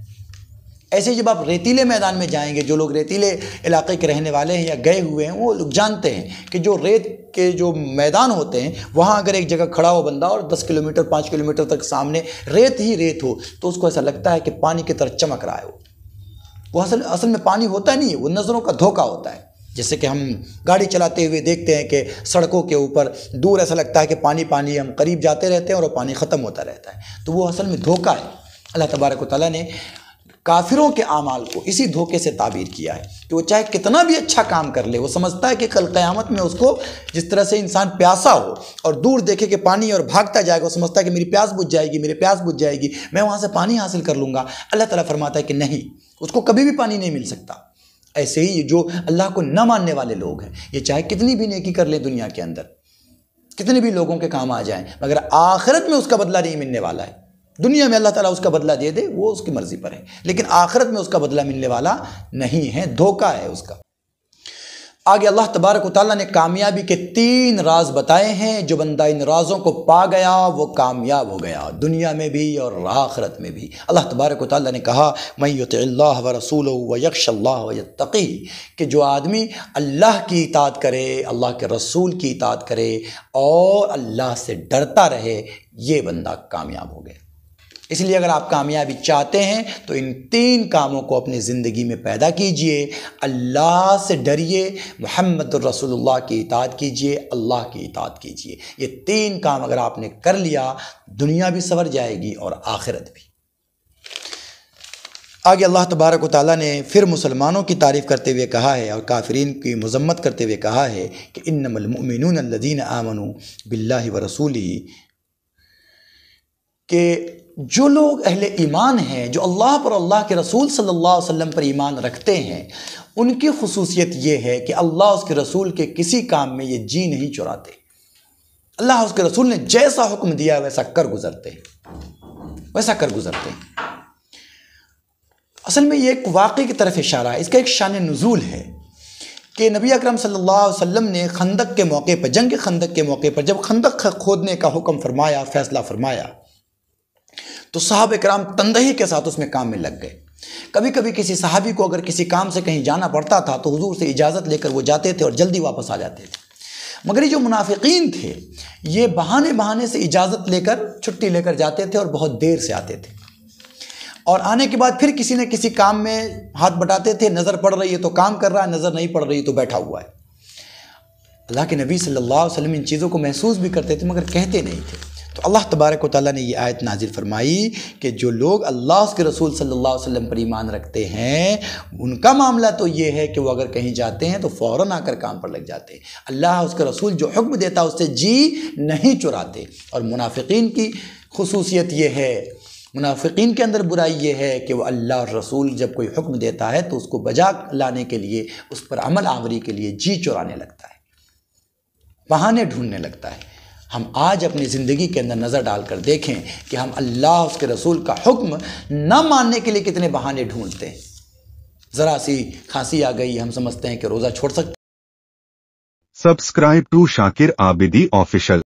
ایسے جب آپ ریتیلے میدان میں جائیں گے، جو لوگ ریتیلے علاقے کے رہنے والے ہیں یا گئے ہوئے ہیں وہ لوگ جانتے ہیں کہ جو ریت کے جو میدان ہوتے ہیں وہاں اگر ایک جگہ کھڑا ہو بندہ اور 10 کلومیٹر 5 کلومیٹر تک سامنے ریت ہی ریت ہو تو اس کو ایسا لگتا ہے کہ پانی کی طرح چمک رہا ہے۔ وہ اصل میں پانی ہوتا نہیں ہے، وہ نظروں کا دھوکہ ہوتا ہے۔ جیسے کہ ہم گاڑی چلاتے ہوئے دیکھتے ہیں کہ سڑکوں کے اوپر دور ایسا لگتا ہے کہ پانی ہم قریب جاتے رہتے ہیں اور وہ پانی ختم ہوتا رہتا ہے، تو وہ اصل میں دھوکہ ہے۔ اللہ تبارک و تعالیٰ نے کافروں کے اعمال کو اسی دھوکے سے تعبیر کیا ہے کہ وہ چاہے کتنا بھی اچھا کام کر لے، وہ سمجھتا ہے کہ کل قیامت میں اس کو جس طرح سے انسان پیاسا ہو اور دور دیکھے کہ پانی اور بھاگتا جائے گا، وہ سمجھتا ہے کہ میری پیاس بجھ جائے گی، میں وہاں سے پانی حاصل کر لوں گا۔ اللہ تعالیٰ فرماتا ہے کہ نہیں، اس کو کبھی بھی پانی نہیں مل سکتا۔ ایسے ہی جو اللہ کو نہ ماننے والے لوگ ہیں، یہ چاہے کتنی بھی نیکی کر لیں دنیا کے اندر، کتنے بھی لوگوں کے کام آ جائیں، مگر آخرت میں اس کا بدلہ نہیں ملنے والا ہے۔ دنیا میں اللہ تعالیٰ اس کا بدلہ دے دے وہ اس کی مرضی پر ہے، لیکن آخرت میں اس کا بدلہ ملنے والا نہیں ہے، دھوکہ ہے اس کا۔ آگے اللہ تبارک و تعالیٰ نے کامیابی کے 3 راز بتائے ہیں، جو بندہ ان رازوں کو پا گیا وہ کامیاب ہو گیا، دنیا میں بھی اور آخرت میں بھی۔ اللہ تبارک و تعالیٰ نے کہا مَن یُطِعِ اللَّهَ وَرَسُولَهُ وَیَخْشَ اللَّهَ وَیَتَّقِیهِ، کہ جو آدمی اللہ کی اطاعت کرے، اللہ کے رسول کی اطاعت کرے اور اللہ سے ڈرتا رہے، یہ بندہ کامیاب ہو گیا۔ اس لیے اگر آپ کامیابی چاہتے ہیں تو ان 3 کاموں کو اپنی زندگی میں پیدا کیجئے۔ اللہ سے ڈریے، محمد الرسول اللہ کی اطاعت کیجئے، اللہ کی اطاعت کیجئے۔ یہ 3 کام اگر آپ نے کر لیا، دنیا بھی سنور جائے گی اور آخرت بھی۔ آگے اللہ تبارک و تعالیٰ نے پھر مسلمانوں کی تعریف کرتے ہوئے کہا ہے اور کافرین کی مذمت کرتے ہوئے کہا ہے کہ انما المؤمنون الذین آمنوا باللہ ورسولہ، کہ جو لوگ اہل ایمان ہیں، جو اللہ پر اللہ کے رسول صلی اللہ علیہ وسلم پر ایمان رکھتے ہیں، ان کی خصوصیت یہ ہے کہ اللہ اس کے رسول کے کسی کام میں یہ جی نہیں چراتے۔ اللہ اس کے رسول نے جیسا حکم دیا ویسا کر گزرتے ہیں۔ اصل میں یہ ایک واقعے کی طرف اشارہ ہے، اس کا ایک شان نزول ہے کہ نبی اکرم صلی اللہ علیہ وسلم نے خندق کے موقع پر، جنگ خندق کے موقع پر جب خندق کھودنے کا حکم فرمایا، فیصلہ فرمایا، تو صحابہ کرام تندہی کے ساتھ اس میں کام میں لگ گئے۔ کبھی کبھی کسی صحابی کو اگر کسی کام سے کہیں جانا پڑتا تھا تو حضور سے اجازت لے کر وہ جاتے تھے اور جلدی واپس آ جاتے تھے، مگر یہ جو منافقین تھے یہ بہانے سے اجازت لے کر، چھٹی لے کر جاتے تھے اور بہت دیر سے آتے تھے، اور آنے کے بعد پھر کسی نہ کسی کام میں ہاتھ بٹاتے تھے، نظر پڑ رہی ہے تو کام کر رہا ہے، نظر نہیں پڑ رہی تو بیٹھا ہوا ہے۔ اللہ کے نبی صلی اللہ علیہ وسلم ان چیزوں کو محسوس بھی کرتے تھے مگر کہتے نہیں تھے۔ تو اللہ تبارک و تعالیٰ نے یہ آیت نازل فرمائی کہ جو لوگ اللہ اس کے رسول صلی اللہ علیہ وسلم پر ایمان رکھتے ہیں، ان کا معاملہ تو یہ ہے کہ وہ اگر کہیں جاتے ہیں تو فوراً آ کر کام پر لگ جاتے ہیں۔ اللہ اس کے رسول جو حکم دیتا ہے اس سے جی نہیں چراتے۔ اور منافقین کی خصوصیت یہ ہے، منافقین کے اندر برائی یہ ہے کہ وہ اللہ اور رسول جب کوئی حکم دیتا ہے تو اس کو بجا لانے کے لیے، اس پر عمل آوری کے لیے جی چرانے لگتا ہے، بہانے ڈھونڈنے لگتا ہے۔ ہم آج اپنی زندگی کے اندر نظر ڈال کر دیکھیں کہ ہم اللہ اس کے رسول کا حکم نہ ماننے کے لیے کتنے بہانے ڈھونڈتے ہیں۔ ذرا سی کھانسی آ گئی، ہم سمجھتے ہیں کہ روزہ چھوڑ سکتے ہیں۔ Subscribe to Shakir Abidi Official.